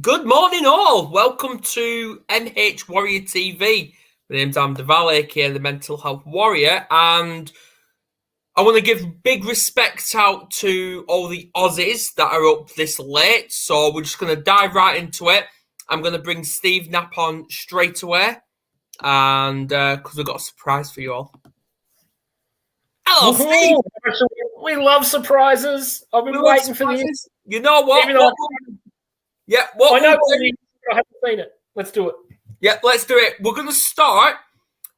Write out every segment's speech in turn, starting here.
Good morning, all. Welcome to MH Warrior TV. My name's Am Duval, aka the Mental Health Warrior, and I want to give big respect out to all the Aussies that are up this late. So we're just going to dive right into it. I'm going to bring Steve Knapp on straight away, and because we've got a surprise for you all. Hello, Steve. We love surprises. I've been waiting for this. You know what? I know I haven't seen it. Let's do it. Yeah, let's do it. We're going to start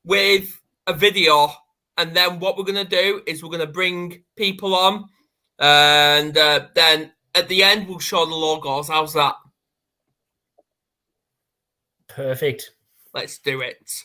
with a video, and then what we're going to do is we're going to bring people on, and then at the end we'll show the logos. How's that? Perfect. Let's do it.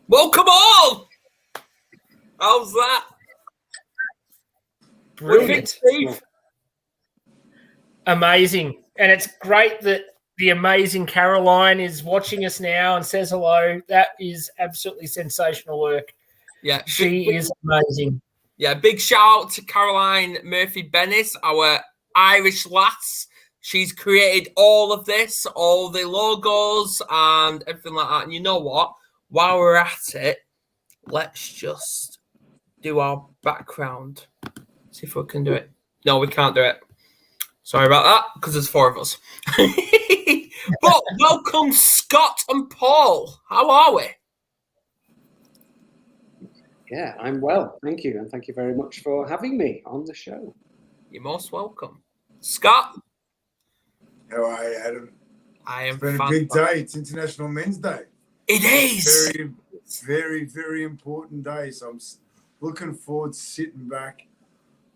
Welcome all! How's that? Brilliant. Steve. Amazing. And it's great that the amazing Caroline is watching us now and says hello. That is absolutely sensational work. Yeah. She is amazing. Yeah, big shout out to Caroline Murphy-Bennis, our Irish lass. She's created all of this, all the logos and everything like that. And you know what? While we're at it, let's just do our background. See if we can do it. No, we can't do it. Sorry about that, because there's four of us. But welcome, Scott and Paul. How are we? Yeah, I'm well. Thank you. And thank you very much for having me on the show. You're most welcome. Scott? How are you, Adam? I am It's been a big day. It's International Men's Day. It is. Very, very, very important day. So I'm looking forward to sitting back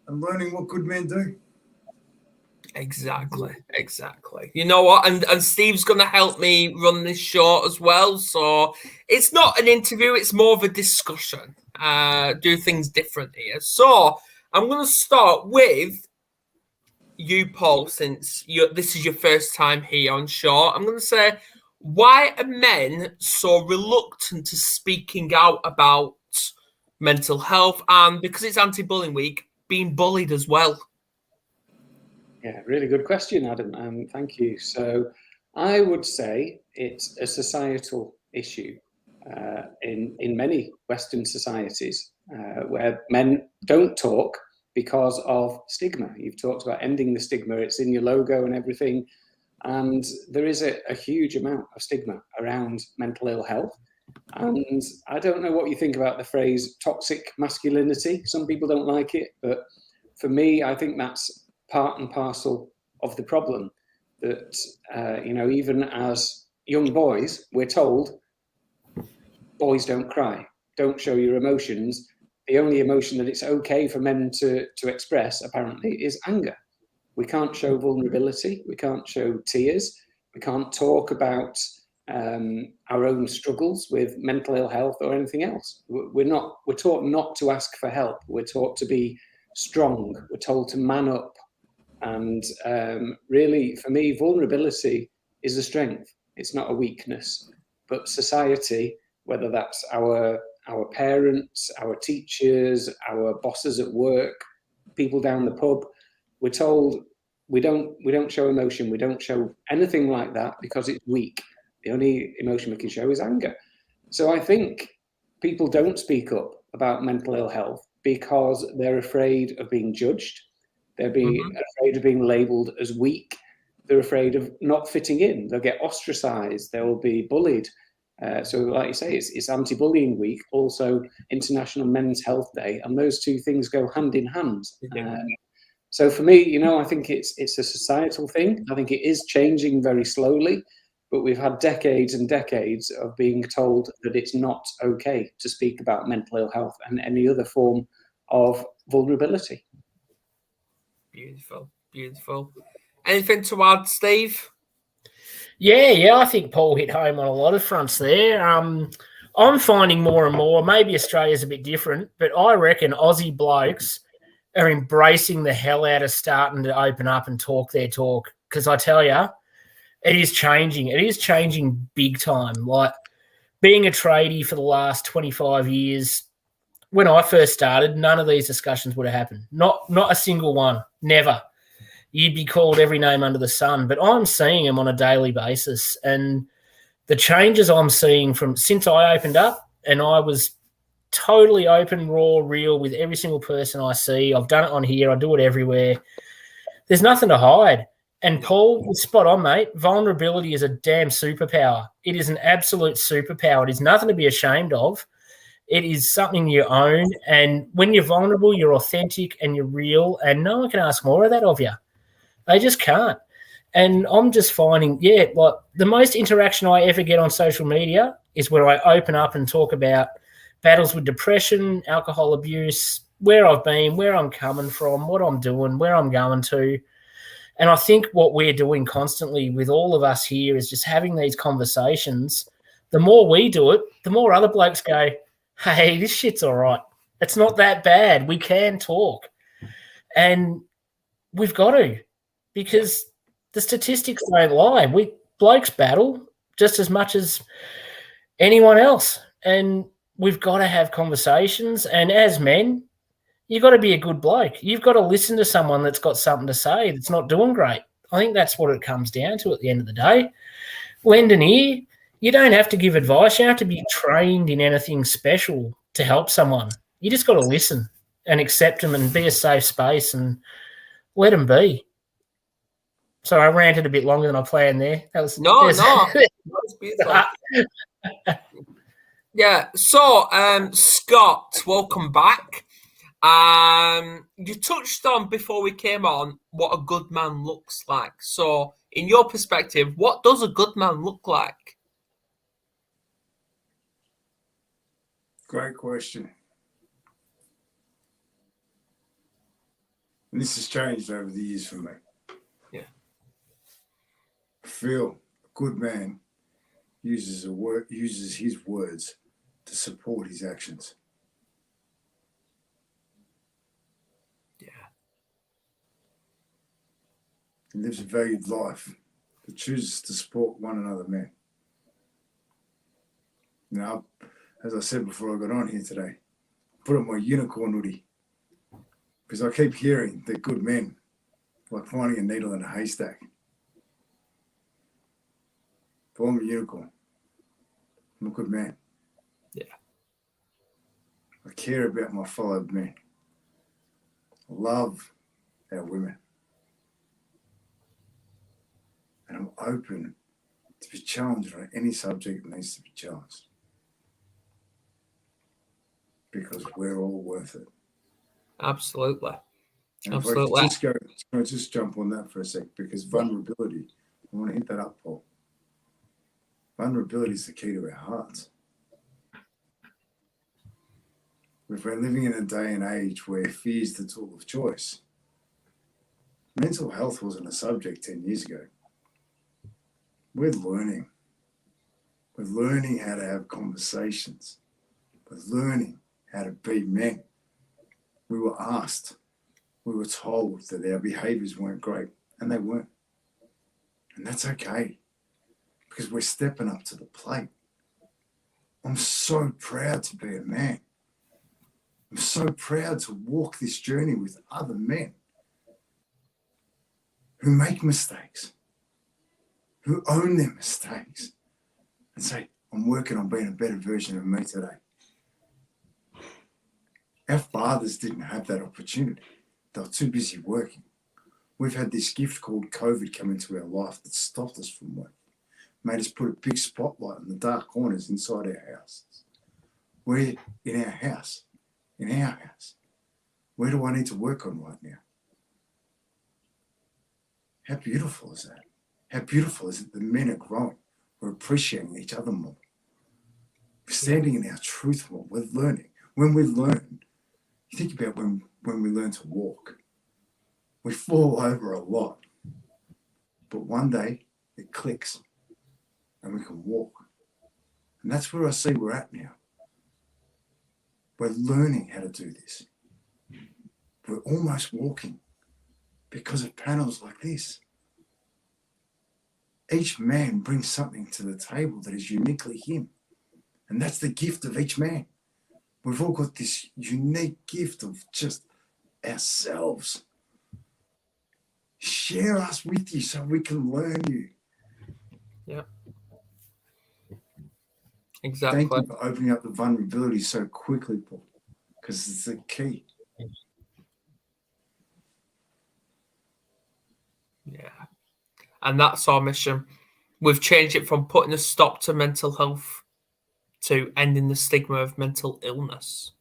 and learning what good men do. Exactly. You know what? And Steve's going to help me run this show as well. So it's not an interview. It's more of a discussion. Do things different here. So I'm going to start with you, Paul, since this is your first time here on show. I'm going to say, why are men so reluctant to speaking out about mental health and, because it's anti-bullying week, being bullied as well? Yeah, really good question, Adam. Thank you. So I would say it's a societal issue in many Western societies where men don't talk because of stigma. You've talked about ending the stigma. It's in your logo and everything. And there is a huge amount of stigma around mental ill health. And I don't know what you think about the phrase toxic masculinity. Some people don't like it, but for me, I think that's part and parcel of the problem. That, even as young boys, we're told, boys don't cry, don't show your emotions. The only emotion that it's okay for men to express, apparently, is anger. We can't show vulnerability. We can't show tears. We can't talk about our own struggles with mental ill health or anything else. We're taught not to ask for help. We're taught to be strong. We're told to man up. And really, for me, vulnerability is a strength. It's not a weakness. But society, whether that's our parents, our teachers, our bosses at work, people down the pub, we're told we don't show emotion, we don't show anything like that because it's weak. The only emotion we can show is anger. So I think people don't speak up about mental ill health because they're afraid of being judged. They're afraid of being labelled as weak. They're afraid of not fitting in. They'll get ostracised. They will be bullied. So like you say, it's anti-bullying week, also International Men's Health Day, and those two things go hand in hand. So for me, I think it's a societal thing. I think it is changing very slowly, but we've had decades and decades of being told that it's not okay to speak about mental ill health and any other form of vulnerability. Beautiful, beautiful. Anything to add, Steve? Yeah, I think Paul hit home on a lot of fronts there. I'm finding more and more, maybe Australia's a bit different, but I reckon Aussie blokes are embracing the hell out of starting to open up and talk their talk. Because I tell you, it is changing. It is changing big time. Like being a tradie for the last 25 years, when I first started, none of these discussions would have happened. Not a single one. Never. You'd be called every name under the sun. But I'm seeing them on a daily basis. And the changes I'm seeing from since I opened up, and I was totally open, raw, real with every single person I see. I've done it on here. I do it everywhere. There's nothing to hide. And Paul, you're spot on, mate. Vulnerability is a damn superpower. It is an absolute superpower. It is nothing to be ashamed of. It is something you own. And when you're vulnerable, you're authentic and you're real. And no one can ask more of that of you. They just can't. And I'm just finding, like the most interaction I ever get on social media is when I open up and talk about battles with depression, alcohol abuse, where I've been, where I'm coming from, what I'm doing, where I'm going to. And I think what we're doing constantly with all of us here is just having these conversations. The more we do it, the more other blokes go, hey, this shit's all right. It's not that bad. We can talk. And we've got to, because the statistics don't lie. We blokes battle just as much as anyone else. And we've got to have conversations. And as men, you've got to be a good bloke. You've got to listen to someone that's got something to say that's not doing great. I think that's what it comes down to at the end of the day. Lend an ear. You don't have to give advice. You don't have to be trained in anything special to help someone. You just got to listen and accept them and be a safe space and let them be. So I ranted a bit longer than I planned there. That was No. That's beautiful. Yeah. So, Scott, welcome back. You touched on before we came on what a good man looks like. So, in your perspective, what does a good man look like? Great question. And this has changed over the years for me. Yeah. I feel a good man uses his words to support his actions. Yeah. He lives a valued life that chooses to support one another men. Now, as I said before I got on here today, I put on my unicorn hoodie because I keep hearing that good men like finding a needle in a haystack. But I'm a unicorn. I'm a good man. Yeah. I care about my fellow men. I love our women. And I'm open to be challenged on any subject that needs to be challenged. Because we're all worth it. Absolutely. And Absolutely. If I just jump on that for a sec, because vulnerability, I want to hit that up, Paul. Vulnerability is the key to our hearts. If we're living in a day and age where fear is the tool of choice, mental health wasn't a subject 10 years ago. We're learning. We're learning how to have conversations. We're learning how to be men. We were asked, we were told that our behaviors weren't great, and they weren't. And that's okay, because we're stepping up to the plate. I'm so proud to be a man. I'm so proud to walk this journey with other men who make mistakes, who own their mistakes, and say, I'm working on being a better version of me today. Our fathers didn't have that opportunity. They were too busy working. We've had this gift called COVID come into our life that stopped us from working, made us put a big spotlight in the dark corners inside our houses. We're in our house. Where do I need to work on right now? How beautiful is that? How beautiful is it that men are growing? We're appreciating each other more. We're standing in our truth more. We're learning. When we learn, you think about when we learn to walk. We fall over a lot. But one day it clicks and we can walk. And that's where I see we're at now. We're learning how to do this. We're almost walking because of panels like this. Each man brings something to the table that is uniquely him. And that's the gift of each man. We've all got this unique gift of just ourselves. Share us with you so we can learn you. Yeah. Exactly. Thank you for opening up the vulnerability so quickly, Paul, because it's the key. Yeah. And that's our mission. We've changed it from putting a stop to mental health to ending the stigma of mental illness.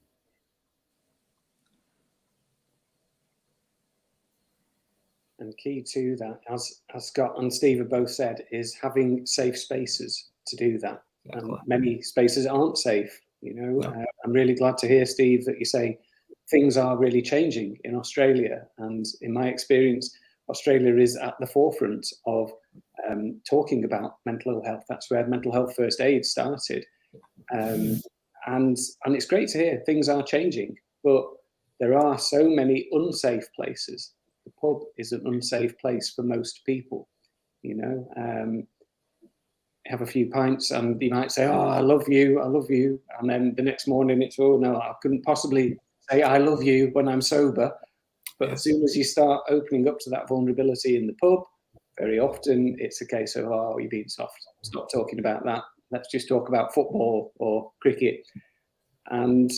And key to that, as Scott and Steve have both said, is having safe spaces to do that. Exactly. And many spaces aren't safe. No. I'm really glad to hear, Steve, that you say things are really changing in Australia. And in my experience, Australia is at the forefront of talking about mental health. That's where mental health first aid started. And it's great to hear things are changing, but there are so many unsafe places. The pub is an unsafe place for most people, have a few pints and you might say, oh, I love you. And then the next morning it's, oh no, I couldn't possibly say I love you when I'm sober. But as soon as you start opening up to that vulnerability in the pub, very often it's a case of, oh, you're being soft. Stop talking about that. Let's just talk about football or cricket. And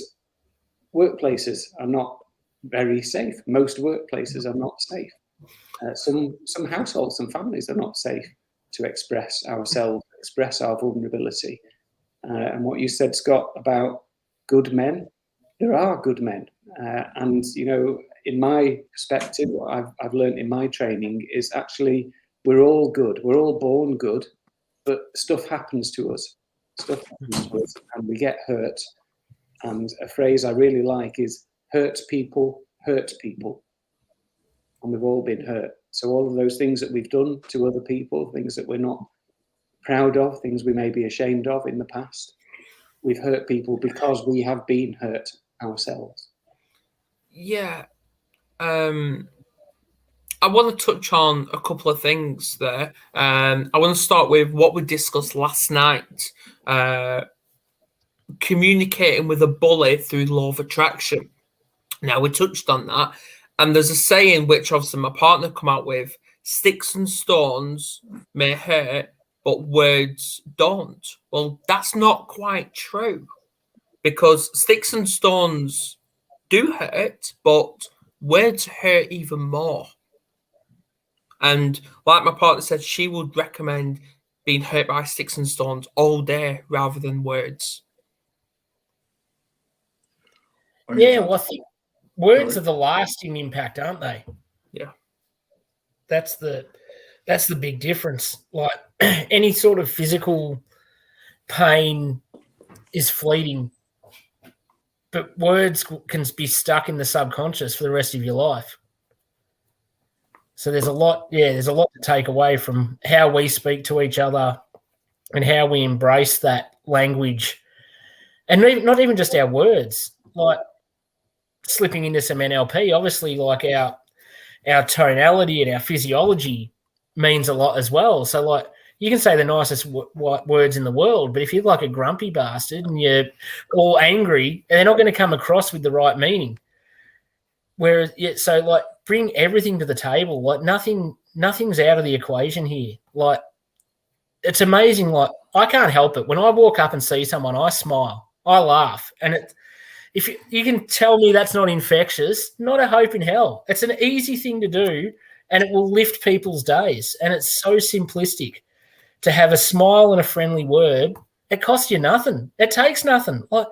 workplaces are not very safe. Most workplaces are not safe. Some households, some families are not safe to express ourselves, express our vulnerability. And what you said, Scott, about good men, there are good men. And, in my perspective, what I've learned in my training is actually we're all good. We're all born good, but stuff happens to us. And we get hurt. And a phrase I really like is hurt people. And we've all been hurt. So all of those things that we've done to other people, things that we're not proud of, things we may be ashamed of in the past, we've hurt people because we have been hurt ourselves. Yeah. I want to touch on a couple of things there. I want to start with what we discussed last night. Communicating with a bully through law of attraction. Now, we touched on that. And there's a saying which obviously my partner come out with, sticks and stones may hurt, but words don't. Well, that's not quite true because sticks and stones do hurt, but words hurt even more. And like my partner said, she would recommend being hurt by sticks and stones all day rather than words. Yeah, well, I think words are the lasting impact, aren't they? Yeah. That's the big difference. Like any sort of physical pain is fleeting, but words can be stuck in the subconscious for the rest of your life. So there's a lot to take away from how we speak to each other and how we embrace that language. And not even just our words, like slipping into some NLP, obviously like our tonality and our physiology means a lot as well. So like you can say the nicest words in the world, but if you're like a grumpy bastard and you're all angry, they're not going to come across with the right meaning. Whereas, so like bring everything to the table. Like nothing's out of the equation here. Like it's amazing. Like I can't help it. When I walk up and see someone, I smile, I laugh. And if you can tell me that's not infectious, not a hope in hell. It's an easy thing to do and it will lift people's days. And it's so simplistic to have a smile and a friendly word. It costs you nothing. It takes nothing. Like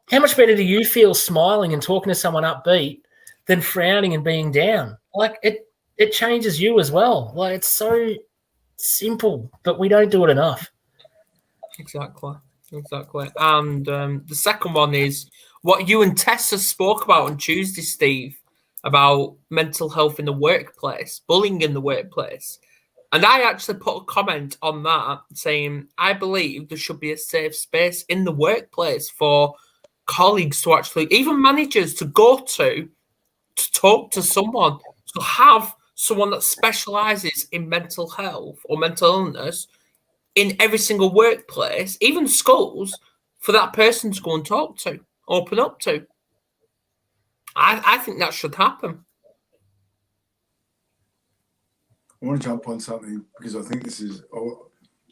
how much better do you feel smiling and talking to someone upbeat than frowning and being down? Like it changes you as well. Like it's so simple, but we don't do it enough. Exactly. And the second one is what you and Tessa spoke about on Tuesday, Steve, about mental health in the workplace, bullying in the workplace. And I actually put a comment on that saying, I believe there should be a safe space in the workplace for colleagues to actually, even managers to go to talk to someone, to have someone that specializes in mental health or mental illness in every single workplace, even schools, for that person to go and talk to, open up to. I think that should happen. I want to jump on something because I think this is,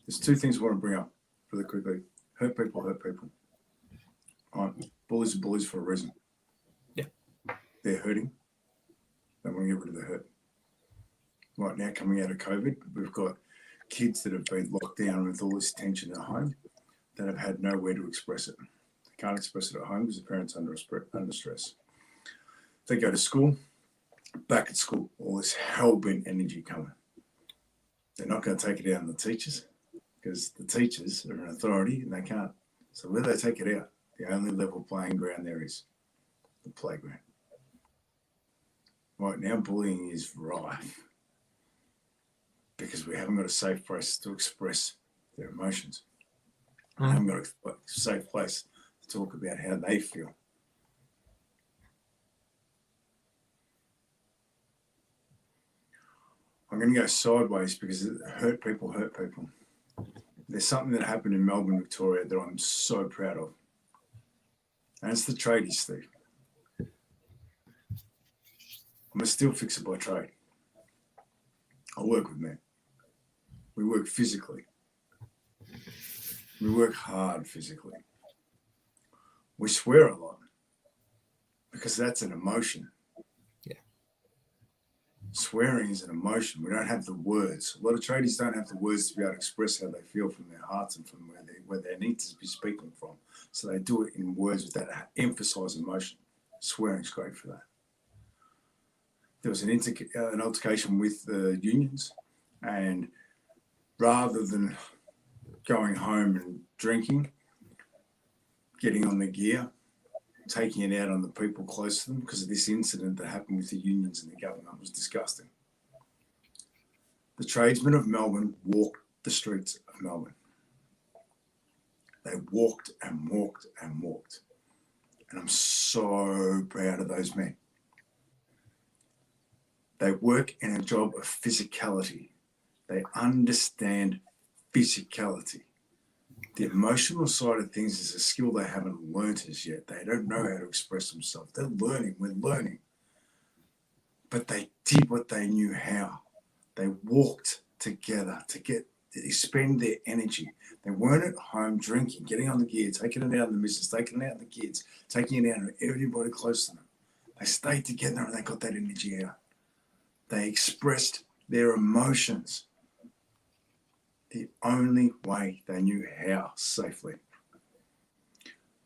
there's two things I want to bring up really quickly. Hurt people, hurt people. All right. Bullies are bullies for a reason. Yeah. They're hurting. They want to get rid of the hurt. Right now, coming out of COVID, we've got kids that have been locked down with all this tension at home that have had nowhere to express it. They can't express it at home because the parents are under stress. They go to school, back at school, all this hell-bent energy coming. They're not going to take it out on the teachers because the teachers are an authority and they can't. So where do they take it out? The only level playing ground there is the playground. Right now, bullying is rife because we haven't got a safe place to express their emotions. We haven't got a safe place to talk about how they feel. I'm going to go sideways because hurt people hurt people. There's something that happened in Melbourne, Victoria that I'm so proud of. And it's the tradies, Steve. I'm a steel fixer by trade. I work with men. We work physically. We work hard physically. We swear a lot because that's an emotion. Yeah. Swearing is an emotion. We don't have the words. A lot of tradies don't have the words to be able to express how they feel from their hearts and from where they need to be speaking from. So they do it in words that emphasize emotion. Swearing's great for that. There was an altercation with the unions, and rather than going home and drinking, getting on the gear, taking it out on the people close to them because of this incident that happened with the unions and the government was disgusting. The tradesmen of Melbourne walked the streets of Melbourne. They walked and walked and walked. And I'm so proud of those men. They work in a job of physicality. They understand physicality. The emotional side of things is a skill they haven't learnt as yet. They don't know how to express themselves. They're learning. We're learning. But they did what they knew how. They walked together to expend their energy. They weren't at home drinking, getting on the gear, taking it out on the missus, taking it out on the kids, taking it out on everybody close to them. They stayed together and they got that energy out. They expressed their emotions the only way they knew how safely.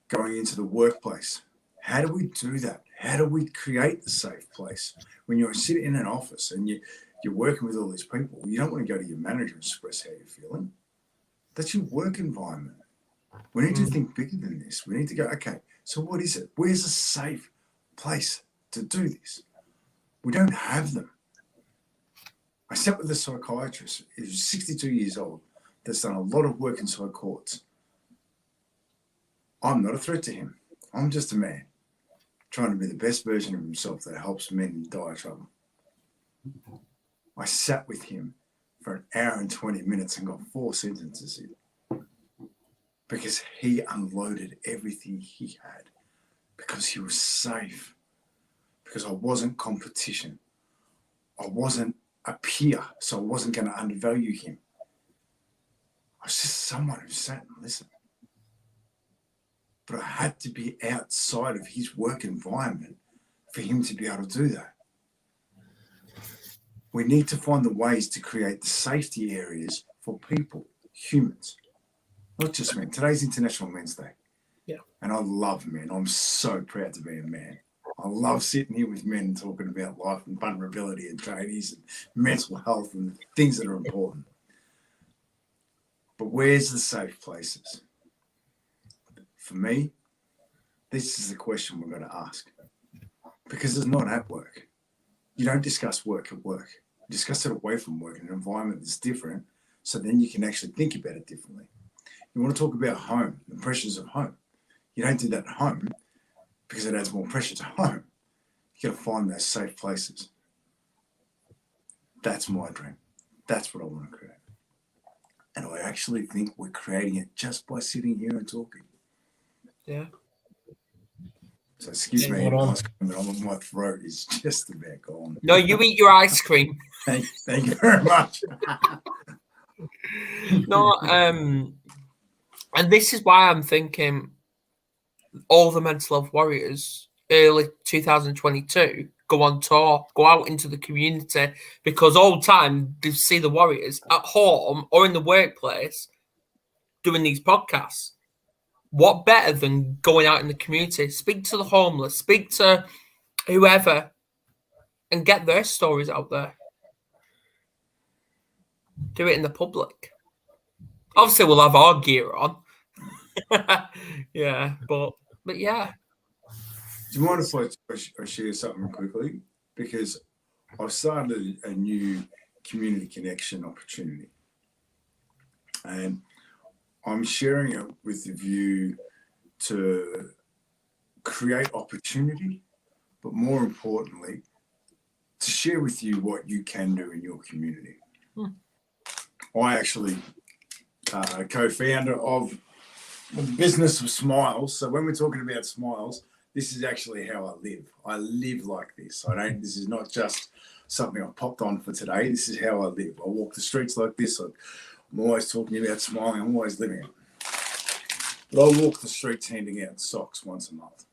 Going into the workplace, how do we do that? How do we create the safe place? When you're sitting in an office and you're working with all these people, you don't want to go to your manager and express how you're feeling. That's your work environment. We need to think bigger than this. We need to go, okay, so what is it? Where's a safe place to do this? We don't have them. I sat with a psychiatrist who's 62 years old that's done a lot of work in psych courts. I'm not a threat to him. I'm just a man trying to be the best version of himself that helps men in dire trouble. I sat with him for an hour and 20 minutes and got 4 sentences in because he unloaded everything he had because he was safe, because I wasn't competition. I wasn't a peer, so I wasn't going to undervalue him. I was just someone who sat and listened. But I had to be outside of his work environment for him to be able to do that. We need to find the ways to create the safety areas for people, humans, not just men. Today's International Men's Day. Yeah. And I love men. I'm so proud to be a man. I love sitting here with men talking about life and vulnerability and tradies and mental health and things that are important. But where's the safe places? For me, this is the question we're going to ask. Because it's not at work. you don't discuss work at work. You discuss it away from work in an environment that's different, so then you can actually think about it differently. You want to talk about home, the pressures of home. You don't do that at home because it adds more pressure to home. You got to find those safe places. That's my dream. That's what I want to create. And I actually think we're creating it just by sitting here and talking. Yeah. So excuse me, Hold on. ice cream, but my throat is just about gone. No, you eat your ice cream. Thank you very much. No, and this is why I'm thinking all the mental health warriors early 2022 go on tour, go out into the community, because all the time they see the warriors at home or in the workplace doing these podcasts. What better than going out in the community, speak to the homeless, speak to whoever, and get their stories out there. Do it in the public. Obviously, we'll have our gear on. Yeah, but yeah. Do you mind if I share something quickly? Because I've started a new community connection opportunity. And I'm sharing it with the view to create opportunity, but more importantly, to share with you what you can do in your community. I actually co-founder of the business of Smiles. So when we're talking about Smiles, this is actually how I live. I live like this. This is not just something I popped on for today. This is how I live. I walk the streets like this. I'm always talking about smiling. I'm always living it. But I walk the streets handing out socks once a month.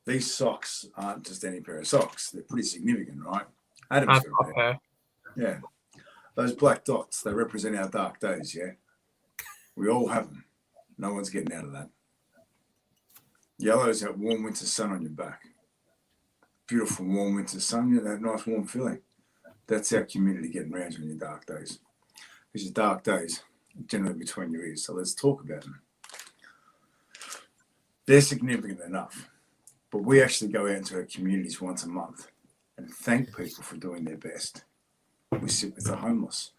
These socks aren't just any pair of socks. They're pretty significant, right? Adam's got a pair. Yeah. Those black dots, they represent our dark days, yeah? We all have them. No one's getting out of that. Yellow is that warm winter sun on your back. Beautiful warm winter sun, you know, that nice warm feeling. That's our community getting around you in your dark days. Because your dark days are generally between your ears, so let's talk about them. They're significant enough, but we actually go out into our communities once a month and thank people for doing their best. We sit with the homeless.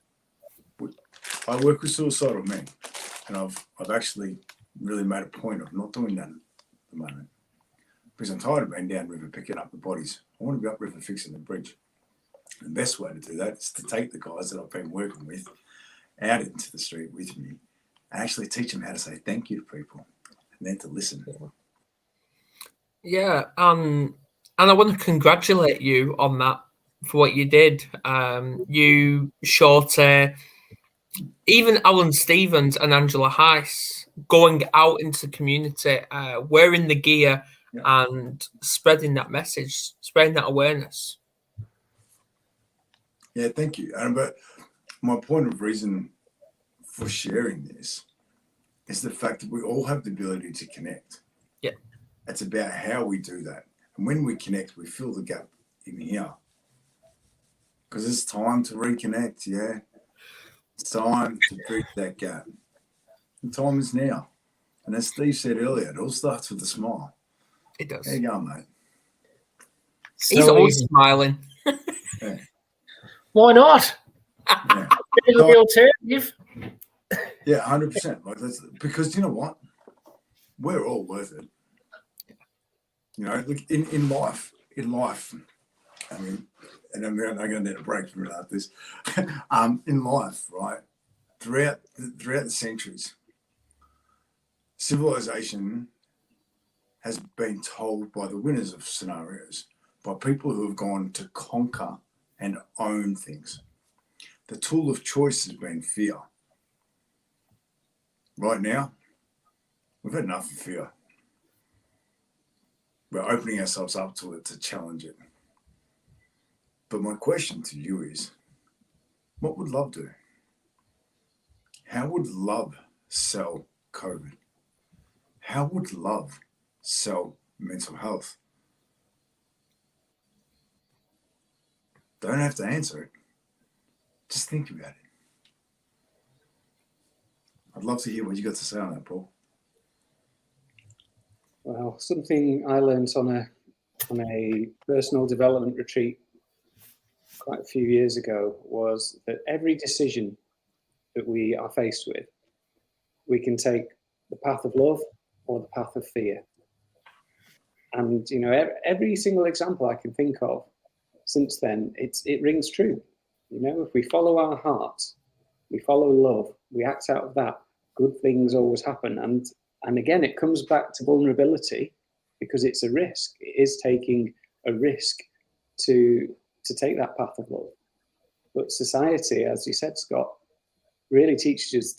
I work with suicidal men, and I've actually really made a point of not doing that at the moment because I'm tired of being downriver picking up the bodies. I want to be upriver fixing the bridge. The best way to do that is to take the guys that I've been working with out into the street with me and actually teach them how to say thank you to people and then to listen. Yeah, and I want to congratulate you on that for what you did. You showed even Alan Stevens and Angela Heiss going out into the community, wearing the gear and spreading that message, spreading that awareness. Yeah, thank you. But my point of reason for sharing this is the fact that we all have the ability to connect. Yeah. It's about how we do that. And when we connect, we fill the gap in here. Because it's time to reconnect, yeah. It's time to bridge that gap. The time is now. And as Steve said earlier, it all starts with a smile. It does. There you go, mate. He's always smiling. Yeah. Why not? Yeah. Better than the alternative. Yeah, 100%. Like that's because you know what? We're all worth it. You know, look in life. I mean, and I'm going to need a break from it after this. In life, right? Throughout the centuries, civilization has been told by the winners of scenarios, by people who have gone to conquer and own things. The tool of choice has been fear. Right now, we've had enough of fear. We're opening ourselves up to it to challenge it. But my question to you is, what would love do? How would love sell COVID? How would love sell mental health? Don't have to answer it. Just think about it. I'd love to hear what you got to say on that, Paul. Well, something I learned on on a personal development retreat quite a few years ago was that every decision that we are faced with, we can take the path of love or the path of fear. And, you know, every single example I can think of since then, it rings true. You know, if we follow our hearts, we follow love, we act out of that, good things always happen. And again, it comes back to vulnerability, because it's a risk. It is taking a risk to take that path of love. But society, as you said, Scott, really teaches us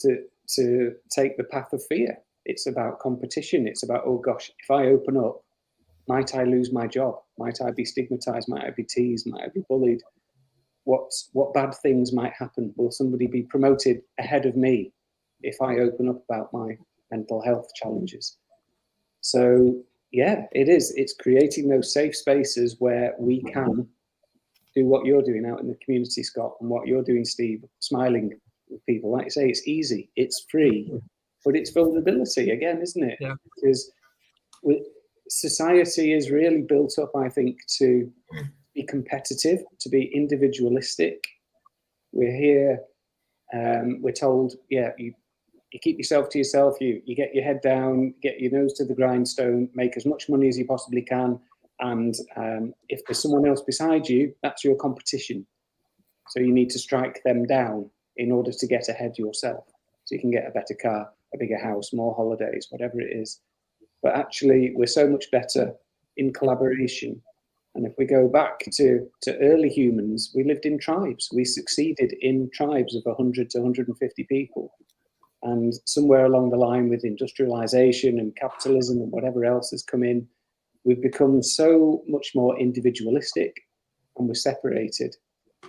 to take the path of fear. It's about competition. It's about, oh gosh, if I open up, might I lose my job? Might I be stigmatized? Might I be teased? Might I be bullied? What bad things might happen? Will somebody be promoted ahead of me if I open up about my mental health challenges? So yeah, it is. It's creating those safe spaces where we can do what you're doing out in the community, Scott, and what you're doing, Steve, smiling with people. Like you say, it's easy, it's free, but it's vulnerability again, isn't it? Yeah. Because society is really built up, I think, to be competitive, to be individualistic. We're here, we're told, yeah, you keep yourself to yourself, you get your head down, get your nose to the grindstone, make as much money as you possibly can, and if there's someone else beside you, that's your competition. So you need to strike them down in order to get ahead yourself, so you can get a better car, a bigger house, more holidays, whatever it is. But actually, we're so much better in collaboration. And if we go back to early humans, we lived in tribes. We succeeded in tribes of 100 to 150 people. And somewhere along the line, with industrialization and capitalism and whatever else has come in, we've become so much more individualistic, and we're separated.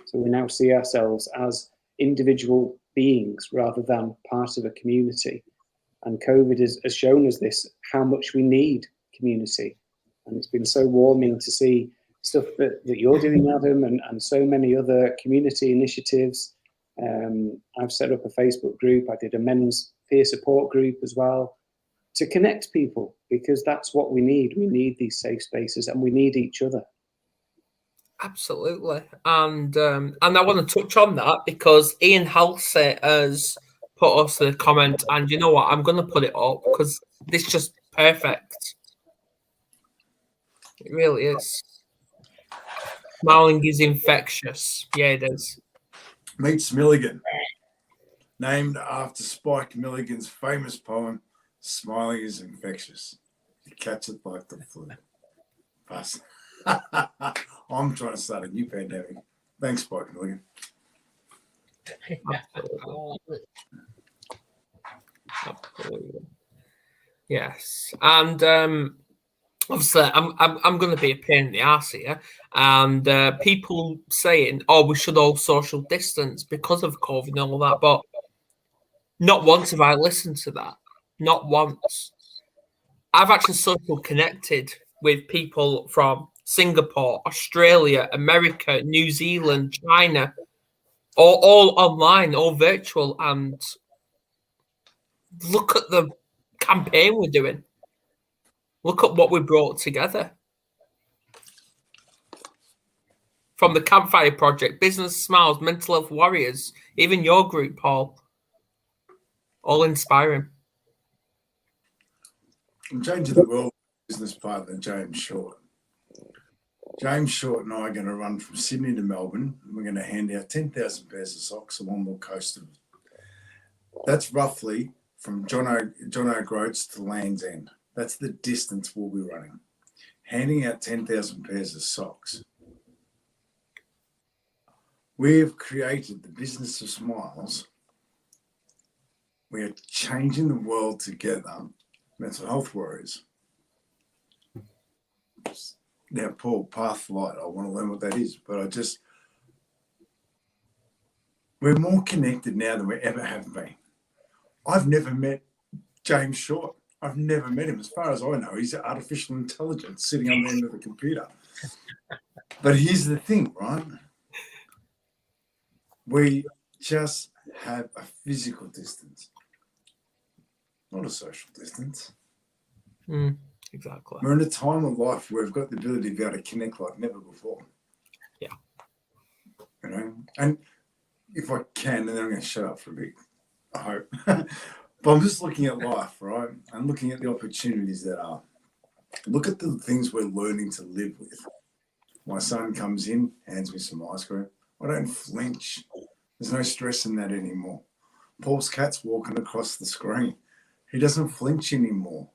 So we now see ourselves as individual beings rather than part of a community. And COVID has shown us this, how much we need community. And it's been so warming to see stuff that you're doing, Adam, and so many other community initiatives. I've set up a Facebook group. I did a men's peer support group as well, to connect people, because that's what we need. We need these safe spaces, and we need each other. Absolutely. And I want to touch on that because Ian Halsey has put us a comment, and you know what? I'm going to put it up because this is just perfect. It really is. Smiling is infectious. Yeah, it is. Meet Smilligan, named after Spike Milligan's famous poem, "Smiling is infectious. You catch it like the flu." Pass. I'm trying to start a new pandemic. Thanks, Spike Milligan. Absolutely. Yes, and obviously, I'm going to be a pain in the arse here, and people saying, "Oh, we should all social distance because of COVID and all that," but not once have I listened to that. Not once. I've actually social connected with people from Singapore, Australia, America, New Zealand, China, all online, all virtual, and look at the campaign we're doing. Look at what we brought together. From the Campfire Project, Business Smiles, Mental Health Warriors, even your group, Paul. All inspiring. I'm changing the world business partner, James Short. James Short and I are going to run from Sydney to Melbourne. And we're going to hand out 10,000 pairs of socks along the coast of it. That's roughly from John O'Groats to Land's End. That's the distance we'll be running. Handing out 10,000 pairs of socks. We've created the business of smiles. We are changing the world together. Mental health warriors. Now, Paul, Pathlight, I want to learn what that is, but we're more connected now than we ever have been. I've never met James Short. I've never met him. As far as I know, he's artificial intelligence sitting on the end of the computer. But here's the thing, right? We just have a physical distance, not a social distance. Exactly. We're in a time of life where we've got the ability to be able to connect like never before. Yeah. You know, and if I can, and then I'm going to shut up for a bit, I hope. But I'm just looking at life, right? I'm looking at the opportunities that are. Look at the things we're learning to live with. My son comes in, hands me some ice cream. I don't flinch. There's no stress in that anymore. Paul's cat's walking across the screen. He doesn't flinch anymore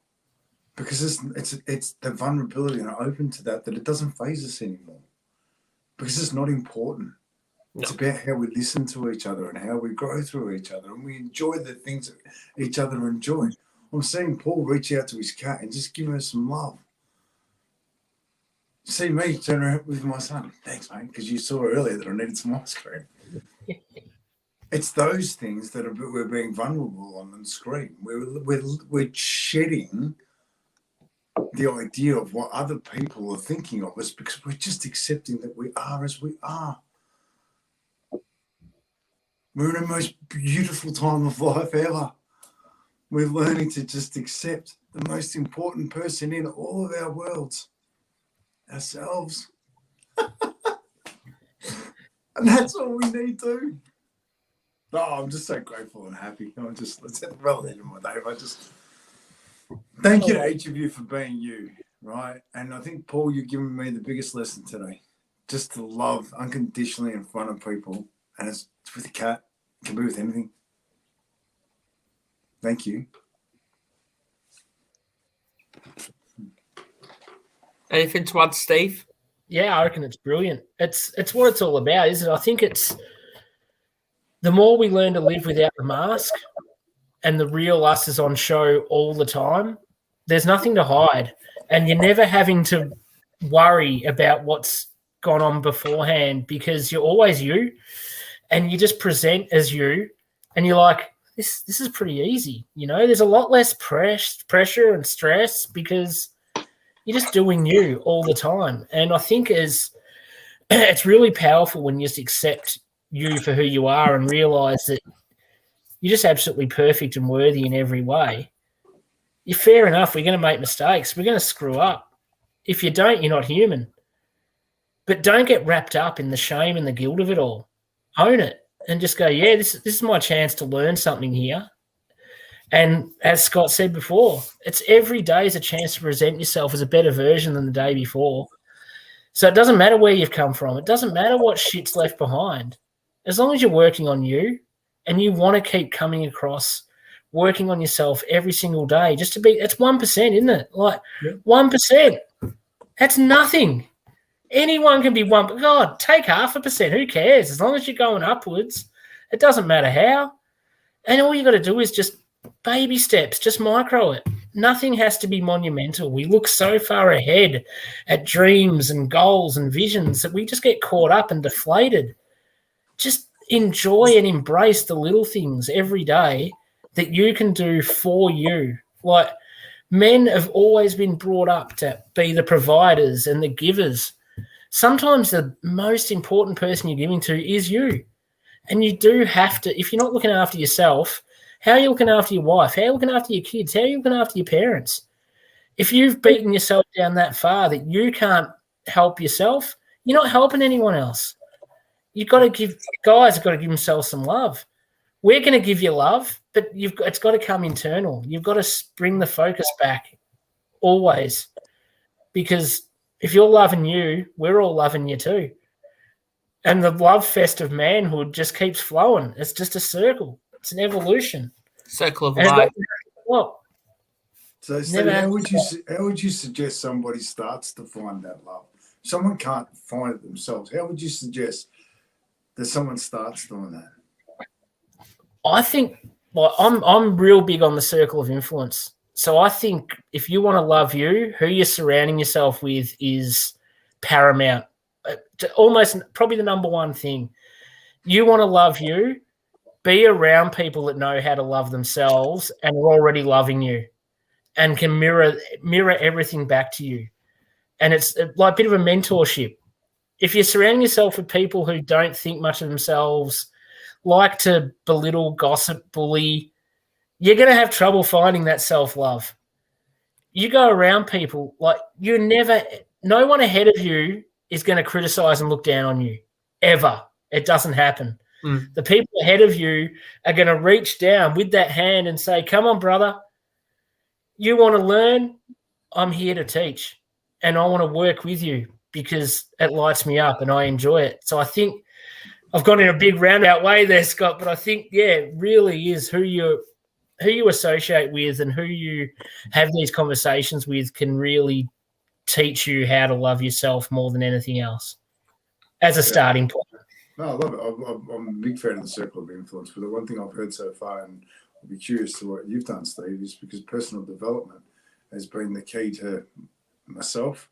because it's the vulnerability and open to that it doesn't faze us anymore because it's not important. No. It's about how we listen to each other and how we grow through each other and we enjoy the things that each other enjoy. I'm seeing Paul reach out to his cat and just give her some love. See me turn around with my son. Thanks, mate, because you saw earlier that I needed some ice cream. It's those things that we're being vulnerable on the screen. We're shedding the idea of what other people are thinking of us because we're just accepting that we are as we are. We're in the most beautiful time of life ever. We're learning to just accept the most important person in all of our worlds, ourselves. And that's all we need to. Oh, I'm just so grateful and happy. It's at the well end of my day. Thank you to each of you for being you, right? And I think, Paul, you've given me the biggest lesson today. Just to love unconditionally in front of people. And it's with a cat. It can be with anything. Thank you. Anything to add, Steve? Yeah, I reckon it's brilliant. It's what it's all about, isn't it? I think it's the more we learn to live without the mask and the real us is on show all the time, there's nothing to hide. And you're never having to worry about what's gone on beforehand because you're always you and you just present as you and you're like, this is pretty easy. You know, there's a lot less pressure and stress because you're just doing you all the time. And I think it's really powerful when you just accept you for who you are and realize that you're just absolutely perfect and worthy in every way. You're fair enough. We're going to make mistakes. We're going to screw up. If you don't, you're not human. But don't get wrapped up in the shame and the guilt of it all. Own it and just go, yeah, this is my chance to learn something here. And as Scott said before, it's every day is a chance to present yourself as a better version than the day before. So it doesn't matter where you've come from. It doesn't matter what shit's left behind. As long as you're working on you and you want to keep coming across, working on yourself every single day, just to be, it's 1%, isn't it? Like 1%. That's nothing. Anyone can be 1%. God, take 0.5%. Who cares? As long as you're going upwards, it doesn't matter how. And all you got to do is just baby steps, just micro it. Nothing has to be monumental. We look so far ahead at dreams and goals and visions that we just get caught up and deflated. Just enjoy and embrace the little things every day that you can do for you. Like men have always been brought up to be the providers and the givers. Sometimes the most important person you're giving to is you. And you do have to, if you're not looking after yourself, how are you looking after your wife? How are you looking after your kids? How are you looking after your parents? If you've beaten yourself down that far that you can't help yourself, you're not helping anyone else. You've got to give, guys have got to give themselves some love. We're going to give you love, but it's got to come internal. You've got to bring the focus back always, because if you're loving you, we're all loving you too. And the love fest of manhood just keeps flowing. It's just a circle. It's an evolution. Circle of life. Well, so Steve, how would you suggest somebody starts to find that love? Someone can't find it themselves. How would you suggest that someone starts doing that? I think, well, I'm real big on the circle of influence. So I think if you want to love you, who you're surrounding yourself with is paramount. Almost probably the number one thing. You want to love you, be around people that know how to love themselves and are already loving you and can mirror everything back to you. And it's like a bit of a mentorship. If you're surrounding yourself with people who don't think much of themselves, like to belittle, gossip, bully, you're going to have trouble finding that self-love. you go around people, like no one ahead of you is going to criticize and look down on you, ever. It doesn't happen. The people ahead of you are going to reach down with that hand and say, come on, brother, you want to learn? I'm here to teach, and I want to work with you because it lights me up and I enjoy it. So I think I've gone in a big roundabout way there, Scott, but I think, it really is who you associate with and who you have these conversations with can really teach you how to love yourself more than anything else as a starting point. No, I love it. I'm a big fan of the circle of influence, but the one thing I've heard so far, and I'll be curious to what you've done, Steve, is because personal development has been the key to myself.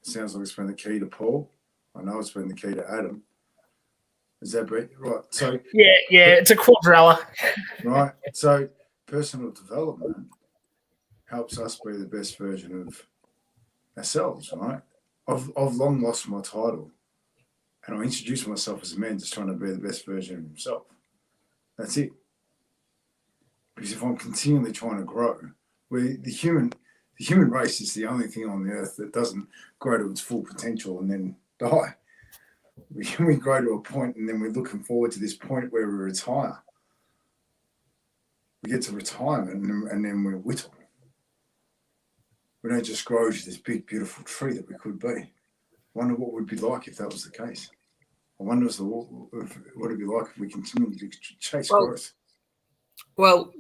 It sounds like it's been the key to Paul. I know it's been the key to Adam. Is that right? So yeah, it's a quadrella. Right. So personal development helps us be the best version of ourselves, right? I've long lost my title, and I introduce myself as a man just trying to be the best version of himself. That's it. Because if I'm continually trying to grow, the human race is the only thing on the earth that doesn't grow to its full potential and then die. We grow to a point, and then we're looking forward to this point where we retire. We get to retirement, and then we whittle. We don't just grow to this big, beautiful tree that we could be. I wonder what it would be like if that was the case. I wonder what it'd be like if we continued to chase growth. Well,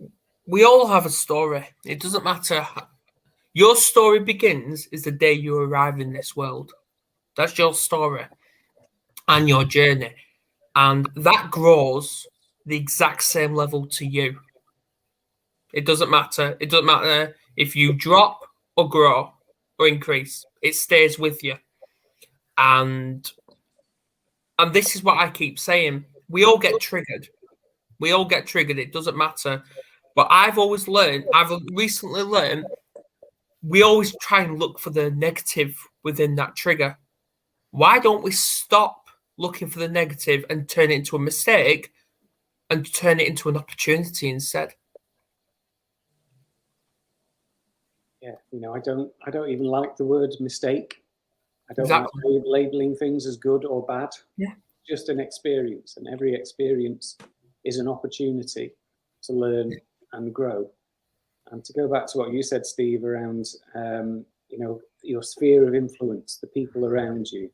we all have a story. It doesn't matter. Your story begins is the day you arrive in this world. That's your story and your journey. And that grows the exact same level to you. It doesn't matter. It doesn't matter if you drop or grow or increase. It stays with you. And this is what I keep saying. We all get triggered. We all get triggered. It doesn't matter. But I've recently learned, we always try and look for the negative within that trigger. Why don't we stop looking for the negative and turn it into a mistake and turn it into an opportunity instead? Yeah, I don't even like the word mistake. I don't like labeling things as good or bad. Yeah. Just an experience, and every experience is an opportunity to learn and grow. And to go back to what you said, Steve, around your sphere of influence, the people around you,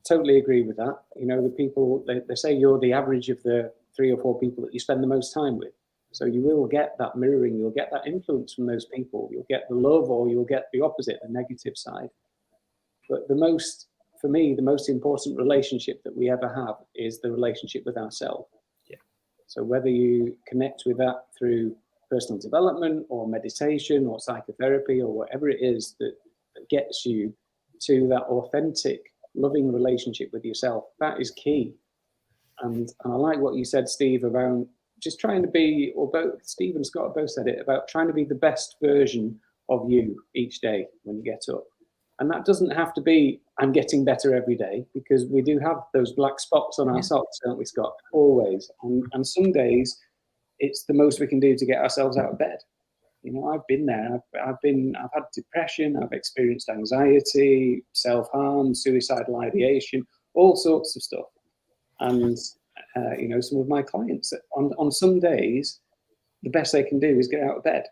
totally agree with that. The people, they say you're the average of the 3 or 4 people that you spend the most time with. So you will get that mirroring, you'll get that influence from those people, you'll get the love, or you'll get the opposite, the negative side. But for me, the most important relationship that we ever have is the relationship with ourselves. Yeah. So whether you connect with that through personal development or meditation or psychotherapy or whatever it is that gets you to that authentic, loving relationship with yourself, that is key. And I like what you said, Steve, about just trying to be, or both Steve and Scott both said it, about trying to be the best version of you each day when you get up. And that doesn't have to be, I'm getting better every day, because we do have those black spots on our socks, don't we, Scott? Always. And some days it's the most we can do to get ourselves out of bed. I've been there. I've had depression. I've experienced anxiety, self-harm, suicidal ideation, all sorts of stuff. And, some of my clients, on some days, the best they can do is get out of bed.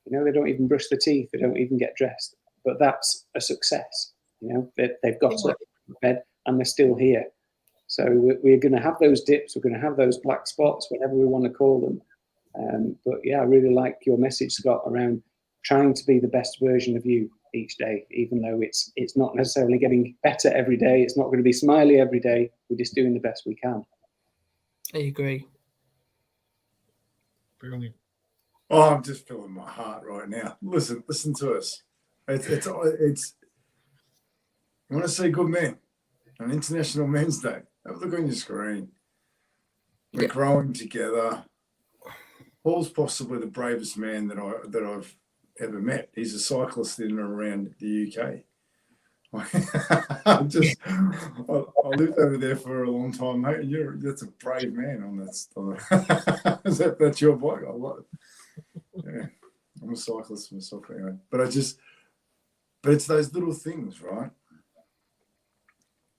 They don't even brush their teeth. They don't even get dressed. But that's a success. They've got to bed and they're still here. So we're going to have those dips. We're going to have those black spots, whatever we want to call them. But yeah, I really like your message, Scott, around trying to be the best version of you each day, even though it's not necessarily getting better every day. It's not going to be smiley every day. We're just doing the best we can. I agree. Brilliant. Oh, I'm just feeling my heart right now. Listen to us. It's you want to see good men on International Men's Day? Have a look on your screen. We're growing together. Paul's possibly the bravest man that I've ever met. He's a cyclist in and around the UK. I lived over there for a long time, mate. That's a brave man on that stuff. That's your bike. I love it. Yeah. I'm a cyclist myself anyway. But it's those little things, right?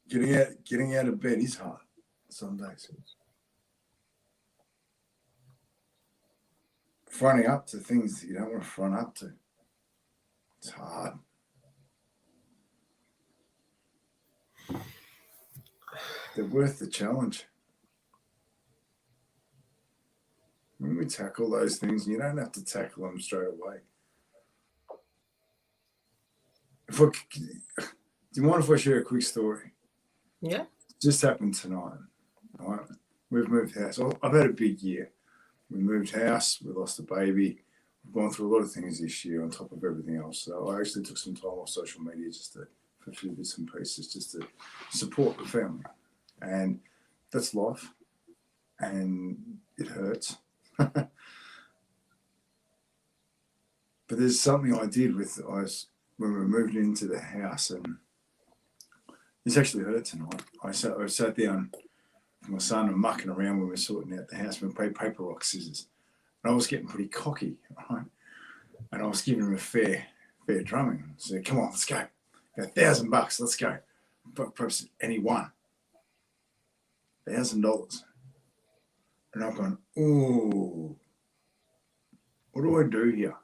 Getting out of bed is hard some days. Fronting up to things that you don't want to front up to. It's hard. They're worth the challenge. When we tackle those things, you don't have to tackle them straight away. Do you mind if I share a quick story? Yeah. It just happened tonight. Right? We've moved house. I've had a big year. We moved house. We lost a baby. We've gone through a lot of things this year on top of everything else. So I actually took some time off social media just for a few bits and pieces, just to support the family. And that's life. And it hurts. But there's something I did when we moved into the house, and this actually hurt tonight. I sat down with my son and mucking around when we were sorting out the house. We played paper, rock, scissors. And I was getting pretty cocky, right? And I was giving him a fair drumming. I said, come on, let's go. $1,000, let's go. Perhaps any one. $1,000. And I'm going, ooh, what do I do here?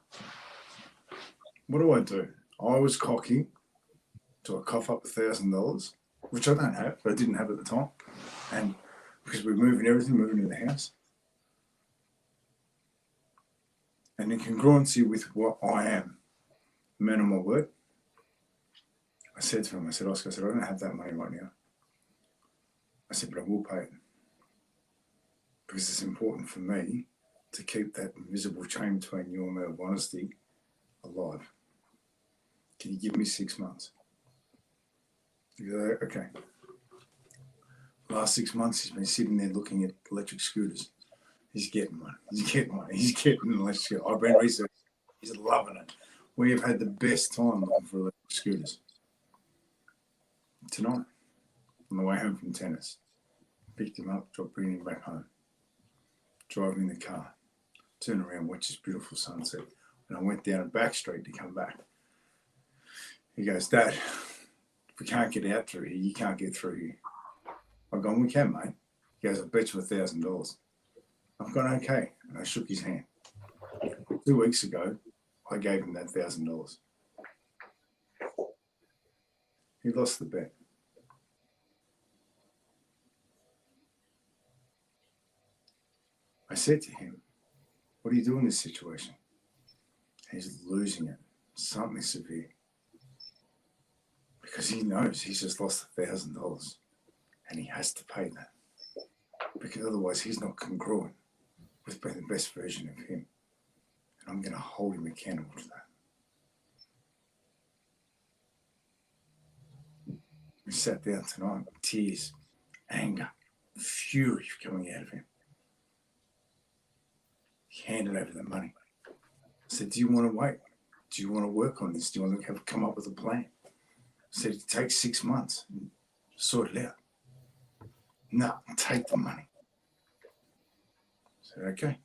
What do I do? I was cocky. Do I cough up $1,000, which I don't have, but I didn't have at the time. And because we're moving into the house. And in congruency with what I am, man of my word, I said to him, Oscar, I said, I don't have that money right now. I said, but I will pay it. Because it's important for me to keep that invisible chain between you and me of honesty alive. Can you give me 6 months? You go, okay. Last 6 months, he's been sitting there looking at electric scooters. He's getting one. He's getting an electric scooter. I've been researching. He's loving it. We have had the best time looking for electric scooters. Tonight, on the way home from tennis, picked him up, bringing him back home, driving in the car, turn around, watch this beautiful sunset. And I went down a back street to come back. He goes, Dad, if we can't get out through here, you can't get through here. I've gone, we can, mate. He goes, I bet you $1,000. I've gone, okay. And I shook his hand. 2 weeks ago, I gave him that $1,000. He lost the bet. I said to him, what do you do in this situation? He's losing it. Something severe. Because he knows he's just lost $1,000 and he has to pay that. Because otherwise he's not congruent with being the best version of him. And I'm going to hold him accountable to that. We sat down tonight with tears, anger, fury coming out of him. He handed over the money. I said, do you want to wait? Do you want to work on this? Do you want to come up with a plan? I said, it takes 6 months. Sort it out. No, take the money. I said, okay.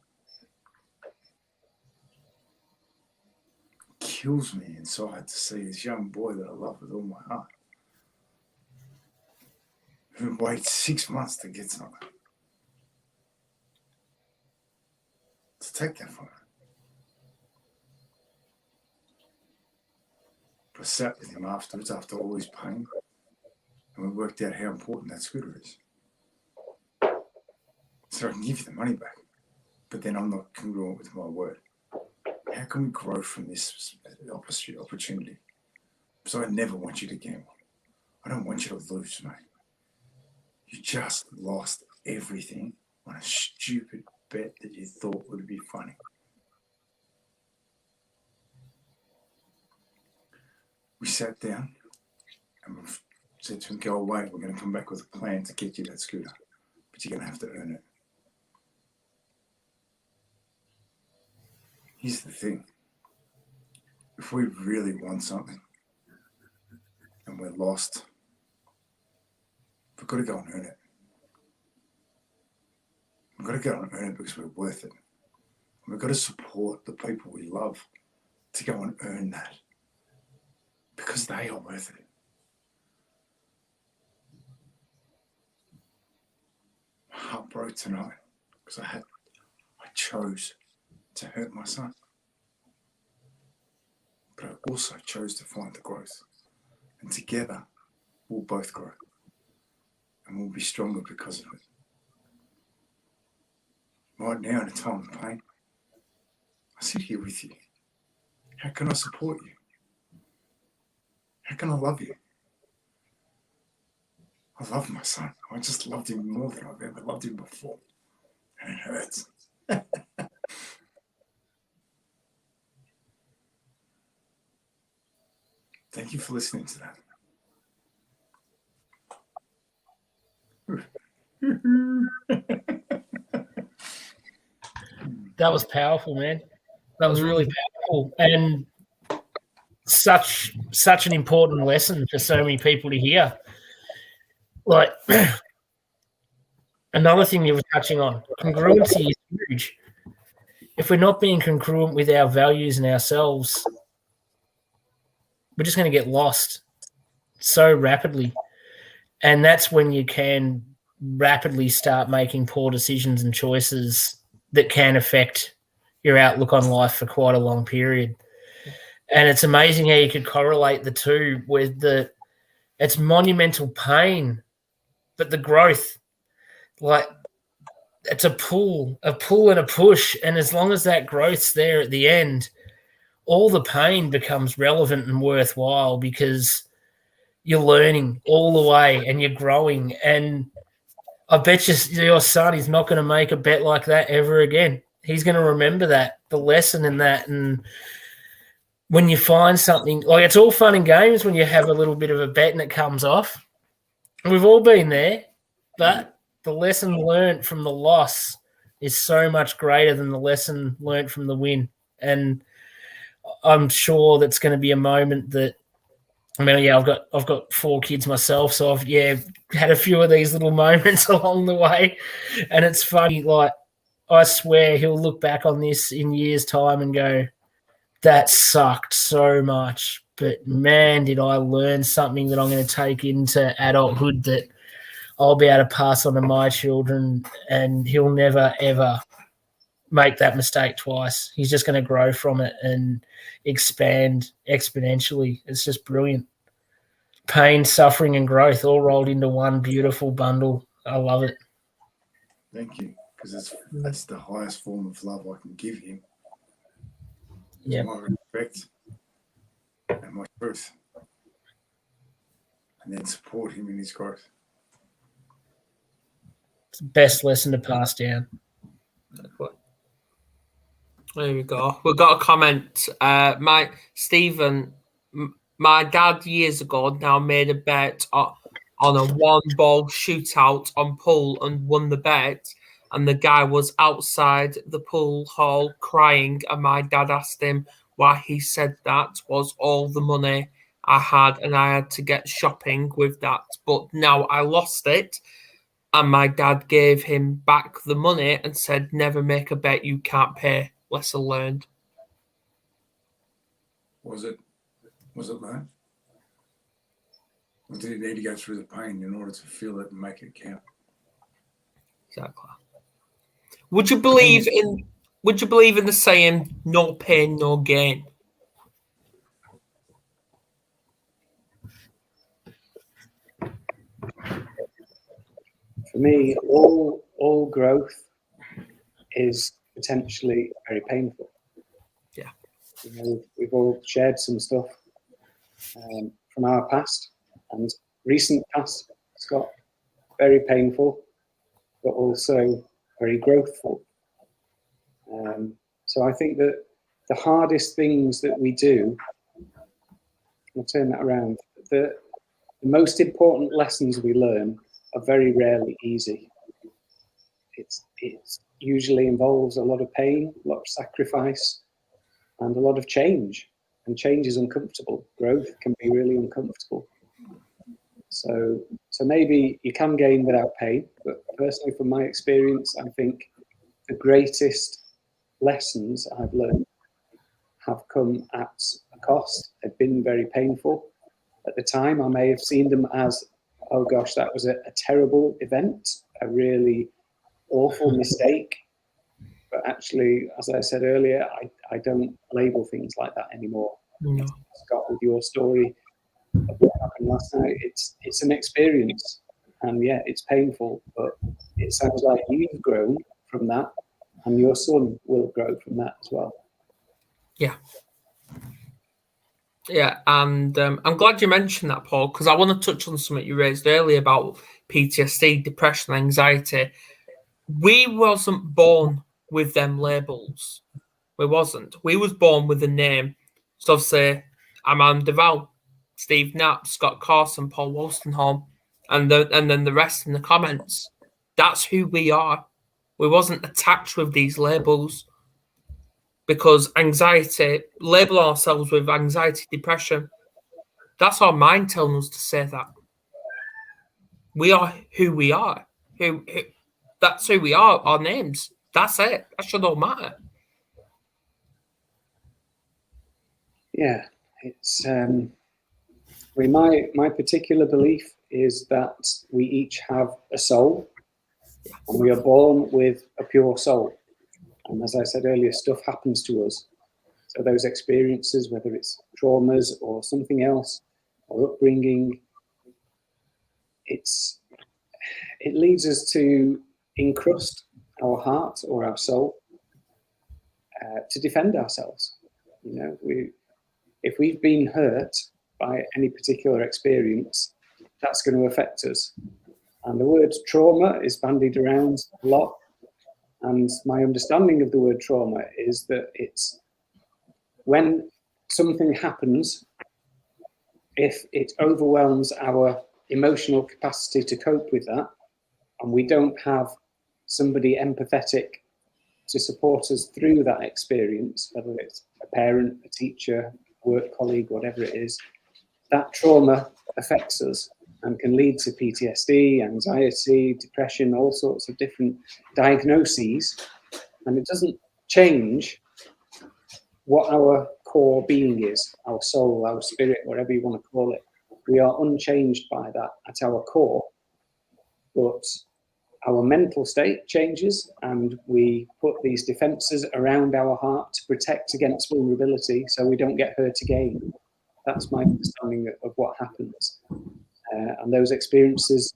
It kills me inside to see this young boy that I love with all my heart, who waited 6 months to get something. To take that from him. But I sat with him afterwards, after all his pain, and we worked out how important that scooter is. So I can give you the money back, but then I'm not congruent with my word. How can we grow from this opportunity? So I never want you to gamble. I don't want you to lose, mate. You just lost everything on a stupid bet that you thought would be funny. We sat down and we said to him, go away. We're going to come back with a plan to get you that scooter, but you're going to have to earn it. Here's the thing. If we really want something and we're lost, we've got to go and earn it. We've got to go and earn it because we're worth it. And we've got to support the people we love to go and earn that, because they are worth it. My heart broke tonight because I chose to hurt my son. But I also chose to find the growth. And together, we'll both grow. And we'll be stronger because of it. Right now, in a time of pain, I sit here with you. How can I support you? How can I love you? I love my son. I just loved him more than I've ever loved him before. And it hurts. Thank you for listening to that. That was powerful, man. That was really powerful, and such an important lesson for so many people to hear. Like, another thing you were touching on, congruency is huge. If we're not being congruent with our values and ourselves, we're just going to get lost so rapidly. And that's when you can rapidly start making poor decisions and choices that can affect your outlook on life for quite a long period. And it's amazing how you could correlate the two with it's monumental pain, but the growth, like, it's a pull and a push. And as long as that growth's there at the end, all the pain becomes relevant and worthwhile, because you're learning all the way and you're growing. And I bet your son is not going to make a bet like that ever again. He's going to remember that, the lesson in that. And when you find something, like, it's all fun and games when you have a little bit of a bet and it comes off. We've all been there, but the lesson learned from the loss is so much greater than the lesson learned from the win. And I'm sure that's going to be a moment that, I mean, yeah, I've got 4 kids myself, so I've had a few of these little moments along the way, and it's funny. Like, I swear he'll look back on this in years' time and go, "That sucked so much, but man, did I learn something that I'm going to take into adulthood that I'll be able to pass on to my children," and he'll never ever make that mistake twice. He's just going to grow from it and expand exponentially. It's just brilliant. Pain, suffering, and growth all rolled into one beautiful bundle. I love it. Thank you, because that's the highest form of love I can give him. Yeah, my respect and my truth, and then support him in his growth. it's the best lesson to pass down. There we go. We've got a comment. Stephen, my dad years ago now made a bet on a 1-ball shootout on pool and won the bet. And the guy was outside the pool hall crying. And my dad asked him why he said that was all the money I had, and I had to get shopping with that. But now I lost it. And my dad gave him back the money and said, "Never make a bet you can't pay." Lesson learned. Was it learned? Or did he need to go through the pain in order to feel it and make it count? Exactly. Would you believe in the saying "no pain, no gain"? For me, all growth is potentially very painful. Yeah. We've all shared some stuff from our past and recent past, Scott. Very painful, but also very growthful. So I think that the hardest things that we do, I'll turn that around, the most important lessons we learn are very rarely easy. It usually involves a lot of pain, a lot of sacrifice, and a lot of change. And change is uncomfortable. Growth can be really uncomfortable. So maybe you can gain without pain, but personally, from my experience, I think the greatest lessons I've learned have come at a cost. They've been very painful. At the time, I may have seen them as, oh gosh, that was a terrible event, a really awful mistake. But actually, as I said earlier, I don't label things like that anymore. No. Scott, with your story of what happened last night, it's an experience. And yeah, it's painful, but it sounds like you've grown from that, and your son will grow from that as well. Yeah. Yeah, and I'm glad you mentioned that, Paul, because I want to touch on something you raised earlier about PTSD, depression, anxiety. We wasn't born with them labels. We wasn't. We was born with a name. So obviously, I'm Adam Duval, Steve Knapp, Scott Carson, Paul Wolstenholme, and then the rest in the comments. That's who we are. We wasn't attached with these labels because anxiety, label ourselves with anxiety, depression. That's our mind telling us to say that. We are who we are. That's who we are, our names. That's it. That should all matter. Yeah, it's my particular belief is that we each have a soul, and we are born with a pure soul. And as I said earlier, stuff happens to us. So those experiences, whether it's traumas or something else, or upbringing, it leads us to encrust our heart or our soul to defend ourselves. You know, if we've been hurt by any particular experience, that's going to affect us. And the word trauma is bandied around a lot. And my understanding of the word trauma is that it's when something happens, if it overwhelms our emotional capacity to cope with that, and we don't have somebody empathetic to support us through that experience, whether it's a parent, a teacher, a work colleague, whatever it is, that trauma affects us and can lead to PTSD, anxiety, depression, all sorts of different diagnoses. And it doesn't change what our core being is, our soul, our spirit, whatever you want to call it. We are unchanged by that at our core, but our mental state changes, and we put these defenses around our heart to protect against vulnerability so we don't get hurt again. That's my understanding of what happens. And those experiences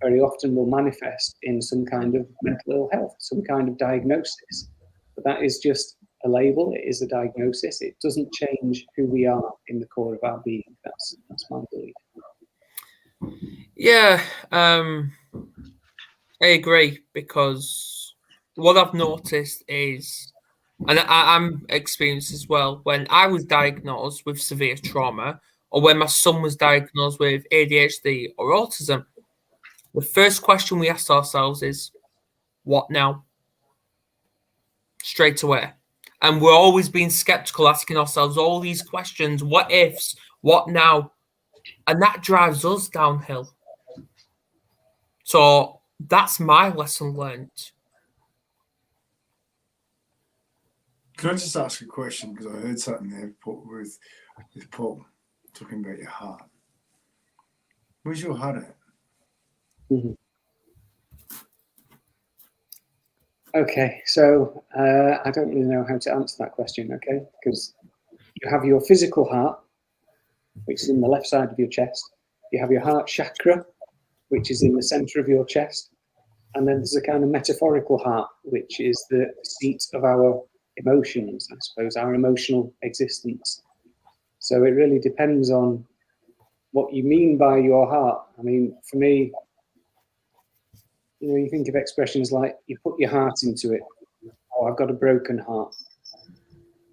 very often will manifest in some kind of mental ill health, some kind of diagnosis. But that is just a label, it is a diagnosis. It doesn't change who we are in the core of our being. That's my belief. Yeah, I agree, because what I've noticed is, and I'm experienced as well, when I was diagnosed with severe trauma, or when my son was diagnosed with ADHD or autism, the first question we asked ourselves is, what now? Straight away. And we're always being skeptical, asking ourselves all these questions, what ifs, what now? And that drives us downhill. So that's my lesson learned. Can I just ask a question? Because I heard something there with Paul talking about your heart. Where's your heart at? Mm-hmm. Okay, so I don't really know how to answer that question, okay? Because you have your physical heart, which is in the left side of your chest. You have your heart chakra, which is in the center of your chest. And then there's a kind of metaphorical heart, which is the seat of our emotions, I suppose, our emotional existence. So it really depends on what you mean by your heart. I mean, for me, you know, you think of expressions like you put your heart into it. Oh, I've got a broken heart.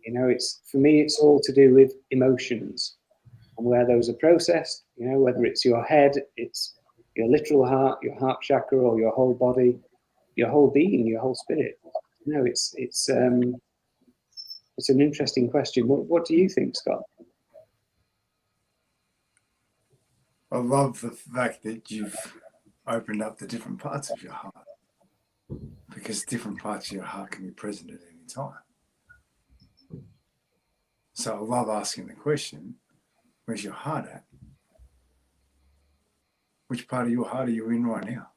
You know, for me, it's all to do with emotions and where those are processed, you know, whether it's your head, it's your literal heart, your heart chakra, or your whole body, your whole being, your whole spirit. You know, it's an interesting question. What do you think, Scott? I love the fact that you've opened up the different parts of your heart, because different parts of your heart can be present at any time. So I love asking the question, where's your heart at? Which part of your heart are you in right now?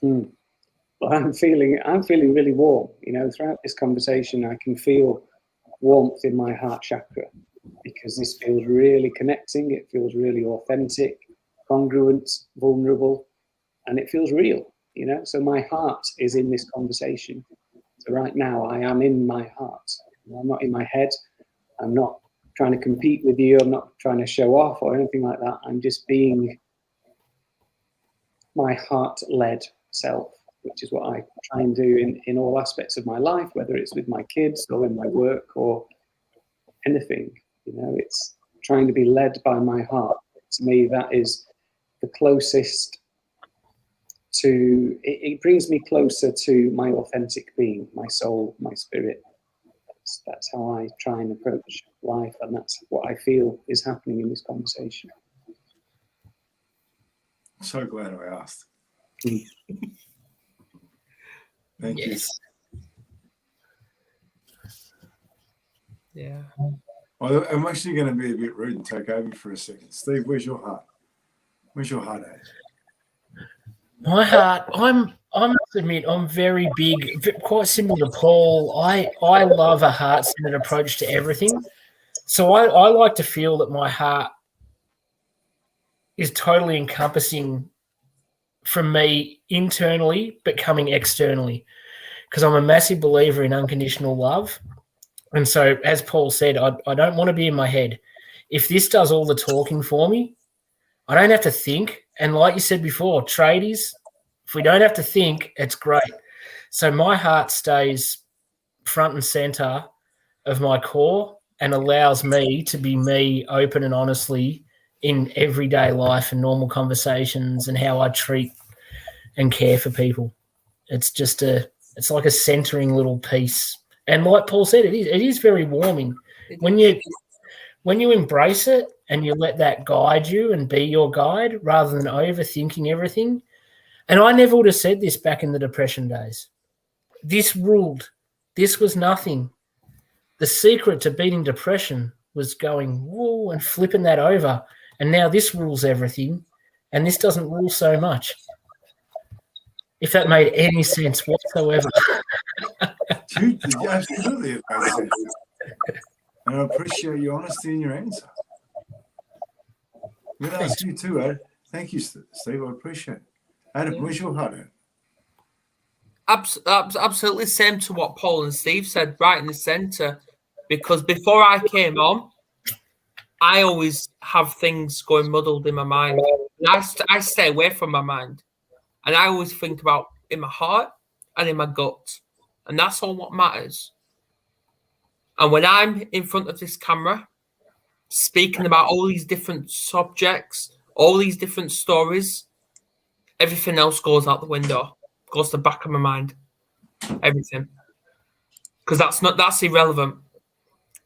Well, I'm feeling really warm. You know, throughout this conversation, I can feel warmth in my heart chakra because this feels really connecting. It feels really authentic, congruent, vulnerable, and it feels real. You know, so my heart is in this conversation. So right now, I am in my heart. I'm not in my head. I'm not trying to compete with you. I'm not trying to show off or anything like that. I'm just being my heart-led self, which is what I try and do in all aspects of my life, whether it's with my kids or in my work or anything. You know, it's trying to be led by my heart. To me, that is the closest to, it brings me closer to my authentic being, my soul, my spirit. That's how I try and approach life, and that's what I feel is happening in this conversation. So glad I asked. Mm. Thank you. Yeah. Well, I'm actually going to be a bit rude and take over for a second. Steve, where's your heart? Where's your heart at? My heart, I must admit, I'm very big, quite similar to Paul. I love a heart-centered approach to everything. So I like to feel that my heart is totally encompassing from me internally, but coming externally, because I'm a massive believer in unconditional love. And so, as Paul said, I don't want to be in my head. If this does all the talking for me, I don't have to think. And like you said before, tradies, if we don't have to think, it's great. So my heart stays front and center of my core and allows me to be me open and honestly in everyday life and normal conversations and how I treat and care for people. It's just it's like a centering little piece. And like Paul said, it is very warming. When you embrace it and you let that guide you and be your guide rather than overthinking everything. And I never would have said this back in the Depression days. This ruled. This was nothing. The secret to beating depression was going, whoa, and flipping that over. And now this rules everything. And this doesn't rule so much. If that made any sense whatsoever. Dude, absolutely it made sense. And I appreciate your honesty in your answer. I'm going to ask you too, Adam. Thank you, Steve. I appreciate it. Adam, where's your heart at? Absolutely same to what Paul and Steve said, right in the centre. Because before I came on, I always have things going muddled in my mind. And I stay away from my mind. And I always think about in my heart and in my gut. And that's all what matters. And when I'm in front of this camera, speaking about all these different subjects, all these different stories, everything else goes out the window, goes to the back of my mind. Everything. Because that's irrelevant.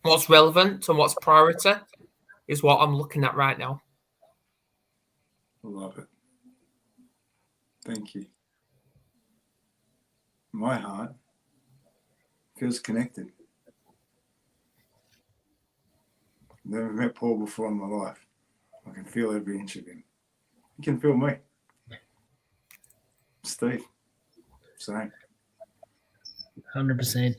What's relevant and what's priority is what I'm looking at right now. Love it. Thank you. My heart feels connected. Never met Paul before in my life. I can feel every inch of him. He can feel me. Steve, same. 100%.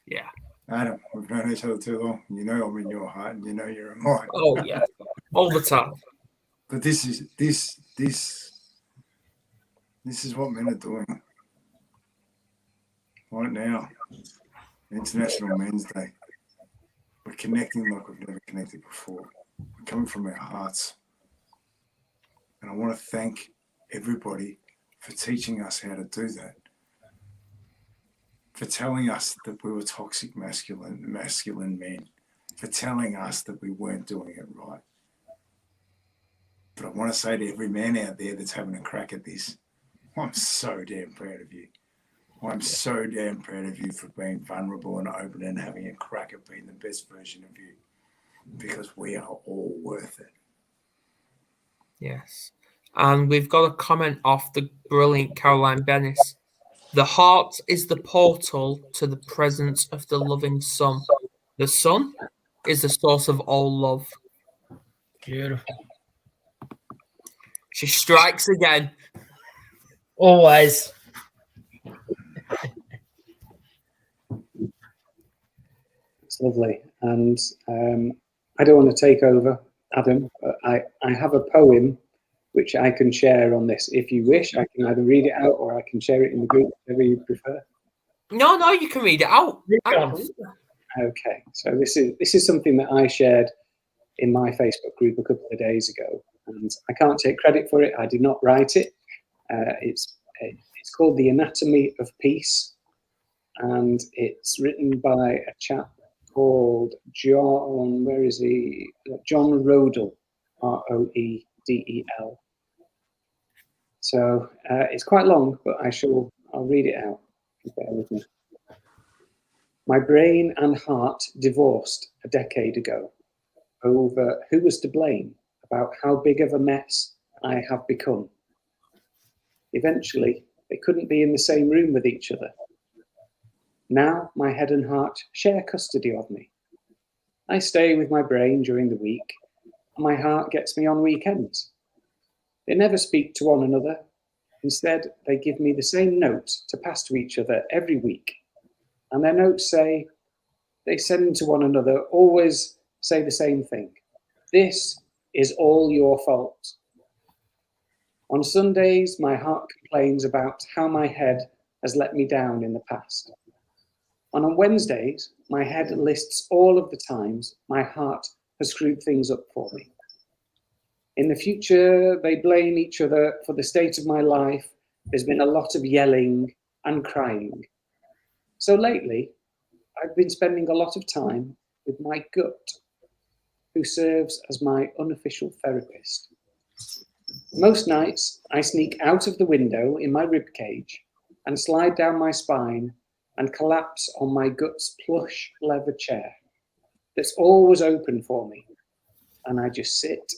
Yeah. Adam, we've known each other too long. You know I'm in your heart, and you know you're in mine. Oh yeah, all the time. But this is what men are doing right now. International Men's Day. We're connecting like we've never connected before. We're coming from our hearts. And I want to thank everybody for teaching us how to do that. For telling us that we were toxic masculine men. For telling us that we weren't doing it right. But I want to say to every man out there that's having a crack at this, I'm so damn proud of you. I'm so damn proud of you for being vulnerable and open and having a crack at being the best version of you. Because we are all worth it. Yes. And we've got a comment off the brilliant Caroline Bennis. The heart is the portal to the presence of the loving sun. The sun? is the source of all love. Beautiful. She strikes again. Always. It's lovely. And I don't want to take over, Adam, but I have a poem which I can share on this. If you wish, I can either read it out or I can share it in the group, whatever you prefer. No, you can read it out. Okay, so this is something that I shared in my Facebook group a couple of days ago, and I can't take credit for it. I did not write it. It's called The Anatomy of Peace, and it's written by a chap called John. Where is he? John Rodel, Roedel. So it's quite long, but I'll read it out. Bear with me. My brain and heart divorced a decade ago over who was to blame, about how big of a mess I have become. Eventually, they couldn't be in the same room with each other. Now my head and heart share custody of me. I stay with my brain during the week, and my heart gets me on weekends. They never speak to one another. Instead, they give me the same notes to pass to each other every week. And their notes they send to one another, always say the same thing. This is all your fault. On Sundays, my heart complains about how my head has let me down in the past. And on Wednesdays, my head lists all of the times my heart has screwed things up for me. In the future, they blame each other for the state of my life. There's been a lot of yelling and crying. So lately, I've been spending a lot of time with my gut, who serves as my unofficial therapist. Most nights, I sneak out of the window in my ribcage and slide down my spine and collapse on my gut's plush leather chair that's always open for me. And I just sit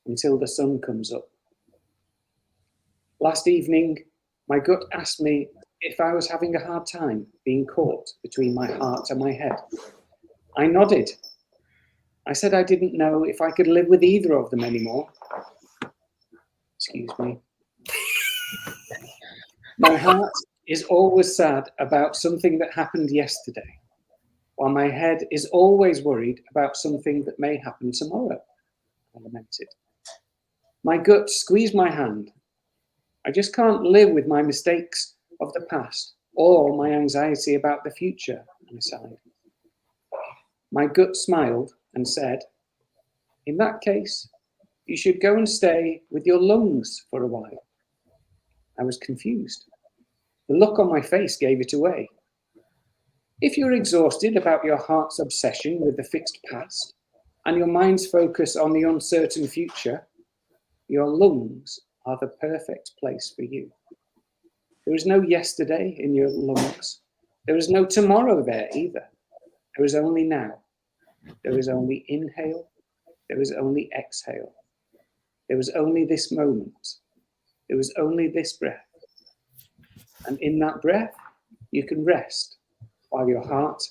until the sun comes up. Last evening, my gut asked me if I was having a hard time being caught between my heart and my head. I nodded. I said I didn't know if I could live with either of them anymore. Excuse me. My heart is always sad about something that happened yesterday, while my head is always worried about something that may happen tomorrow, I lamented. My gut squeezed my hand. I just can't live with my mistakes of the past or my anxiety about the future, I sighed. My gut smiled and said, in that case, you should go and stay with your lungs for a while. I was confused. The look on my face gave it away. If you're exhausted about your heart's obsession with the fixed past and your mind's focus on the uncertain future, your lungs are the perfect place for you. There is no yesterday in your lungs. There is no tomorrow there either. There is only now. There is only inhale. There is only exhale. There is only this moment. There is only this breath. And in that breath, you can rest while your heart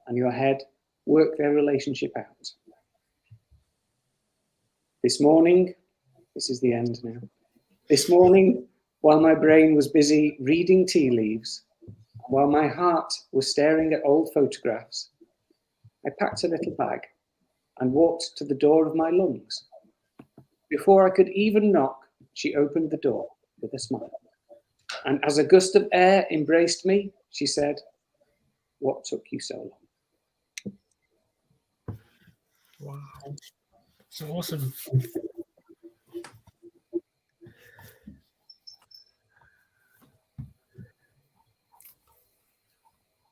and your head work their relationship out. This morning, this is the end now. This morning, while my brain was busy reading tea leaves, while my heart was staring at old photographs, I packed a little bag and walked to the door of my lungs. Before I could even knock, she opened the door with a smile. And as a gust of air embraced me, she said, "What took you so long?" Wow. It's awesome.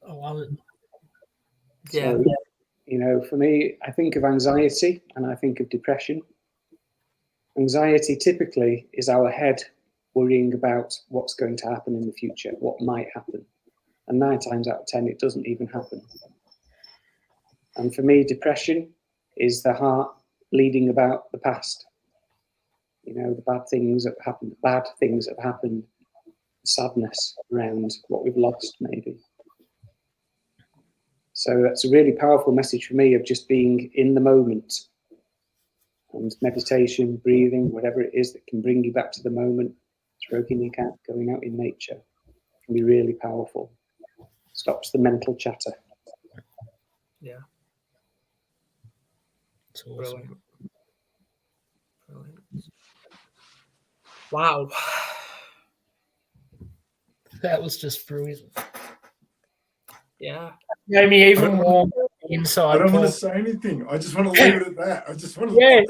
I love it. Yeah. So, you know, for me, I think of anxiety and I think of depression. Anxiety typically is our head worrying about what's going to happen in the future, what might happen. And 9 times out of 10, it doesn't even happen. And for me, depression is the heart bleeding about the past. You know, the bad things that have happened, sadness around what we've lost, maybe. So that's a really powerful message for me of just being in the moment, and meditation, breathing, whatever it is that can bring you back to the moment, stroking your cat, going out in nature, can be really powerful. Stops the mental chatter. Yeah. It's awesome. Brilliant. Brilliant. Wow. That was just brilliant. Yeah. Made me even warm inside. I don't want Paul. to say anything. I just want to leave it at that. I just want to. Yeah,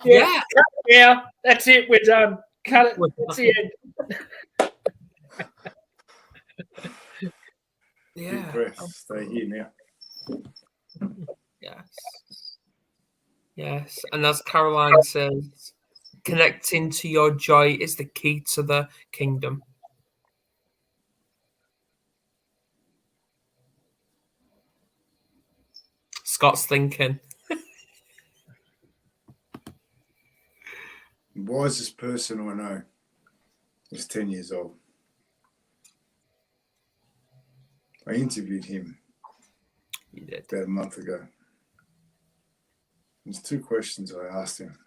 Yeah. yeah. That's it. We're done. Cut it. That's the end. Yeah. Deep breath. Stay here now. Yes. Yes. And as Caroline says, connecting to your joy is the key to the kingdom. Scott's thinking. The wisest person I know was 10 years old. I interviewed him You did. about a month ago. There's 2 questions I asked him.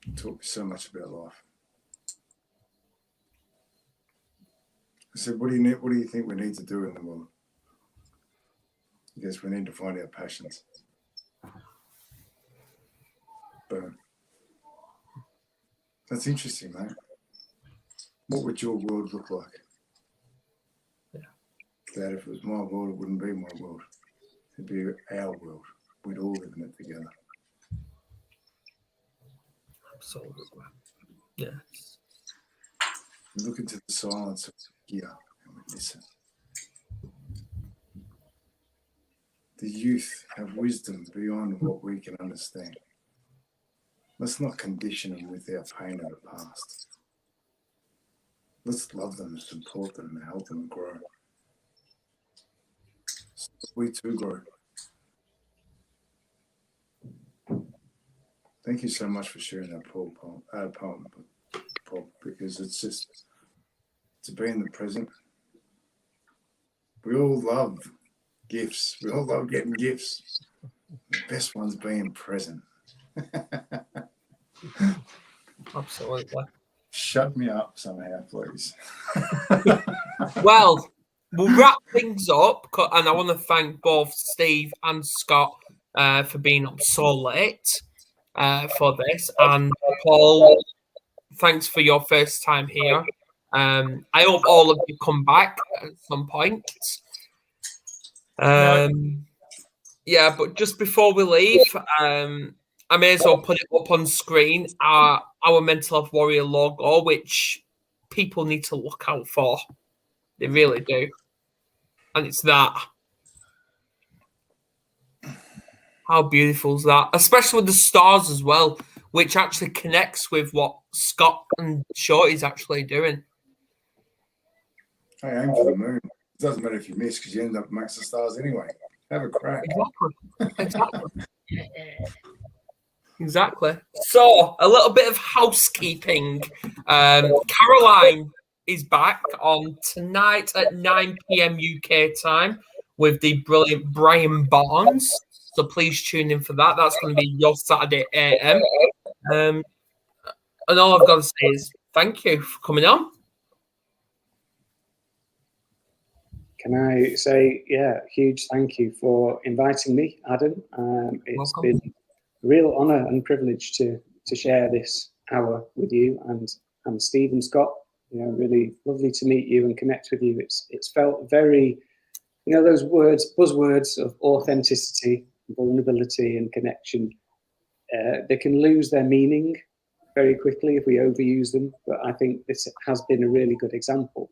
He taught me so much about life. I said, what do you think we need to do in the world? He goes, we need to find our passions. Boom. That's interesting, mate. What would your world look like? Yeah. That if it was my world, it wouldn't be my world. It'd be our world. We'd all live in it together. Absolutely. Yes. We look into the silence of here and we listen. The youth have wisdom beyond what we can understand. Let's not condition them with our pain of the past. Let's love them, support them, and help them grow. So we too grow. Thank you so much for sharing that poem, Paul, because it's just to be in the present. We all love gifts. We all love getting gifts. The best one's being present. Absolutely. Shut me up somehow, please. Well, we'll wrap things up, and I want to thank both Steve and Scott for being up so late for this. And Paul, thanks for your first time here. I hope all of you come back at some point. Yeah, but just before we leave, I may as well put it up on screen, our Mental Health Warrior logo, which people need to look out for. They really do. And it's that. How beautiful is that? Especially with the stars as well, which actually connects with what Scott and Shorty's actually doing. I aim for the moon. It doesn't matter if you miss because you end up amongst the stars anyway. Have a crack. Exactly. So, a little bit of housekeeping. Caroline is back on tonight at 9 p.m. UK time with the brilliant Brian Barnes. So please tune in for that. That's going to be your Saturday AM. And all I've got to say is thank you for coming on. Can I say, huge thank you for inviting me, Adam. It's been a real honour and privilege to share this hour with you and Steve and Scott. Really lovely to meet you and connect with you. It's felt very, those buzzwords of authenticity, vulnerability, and connection. They can lose their meaning very quickly if we overuse them. But I think this has been a really good example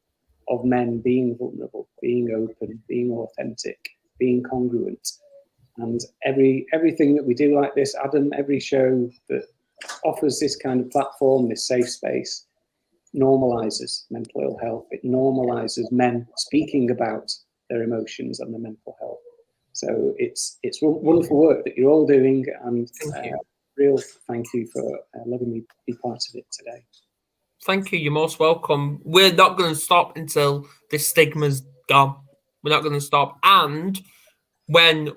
of men being vulnerable, being open, being authentic, being congruent. And everything that we do like this, Adam, every show that offers this kind of platform, this safe space, normalizes mental ill health. It normalizes men speaking about their emotions and their mental health. So it's wonderful work that you're all doing, and real thank you for letting me be part of it today. Thank you. You're most welcome. We're not going to stop until this stigma's gone. We're not going to stop. And when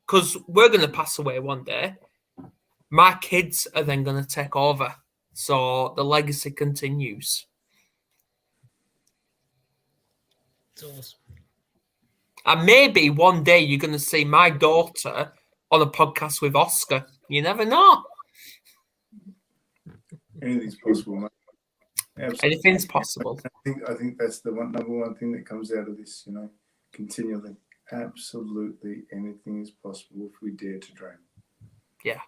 because we're going to pass away one day, my kids are then going to take over. So the legacy continues. It's awesome. And maybe one day you're going to see my daughter on a podcast with Oscar. You never know. Anything's possible, mate. Absolutely. Anything's possible. I think that's the number one thing that comes out of this, continually. Absolutely anything is possible if we dare to dream. Yeah.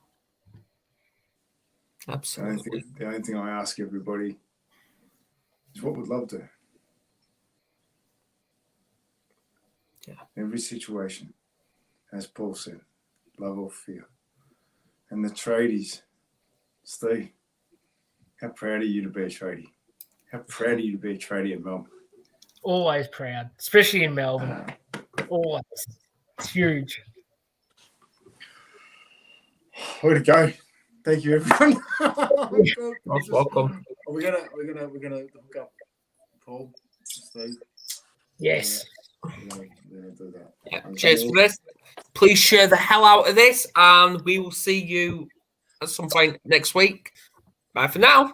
Absolutely. The only thing I ask everybody is what would love do? Yeah. Every situation, as Paul said, love or fear. And the tradies, Steve, how proud are you to be a tradie? How proud are you to be a tradie in Melbourne? Always proud, especially in Melbourne. Always. It's huge. Way to go. Thank you, everyone. Most welcome. We're gonna hook up Paul, Steve. Yes. We're gonna do that. Yeah. Cheers for this. Please share the hell out of this, and we will see you at some point next week. Bye for now.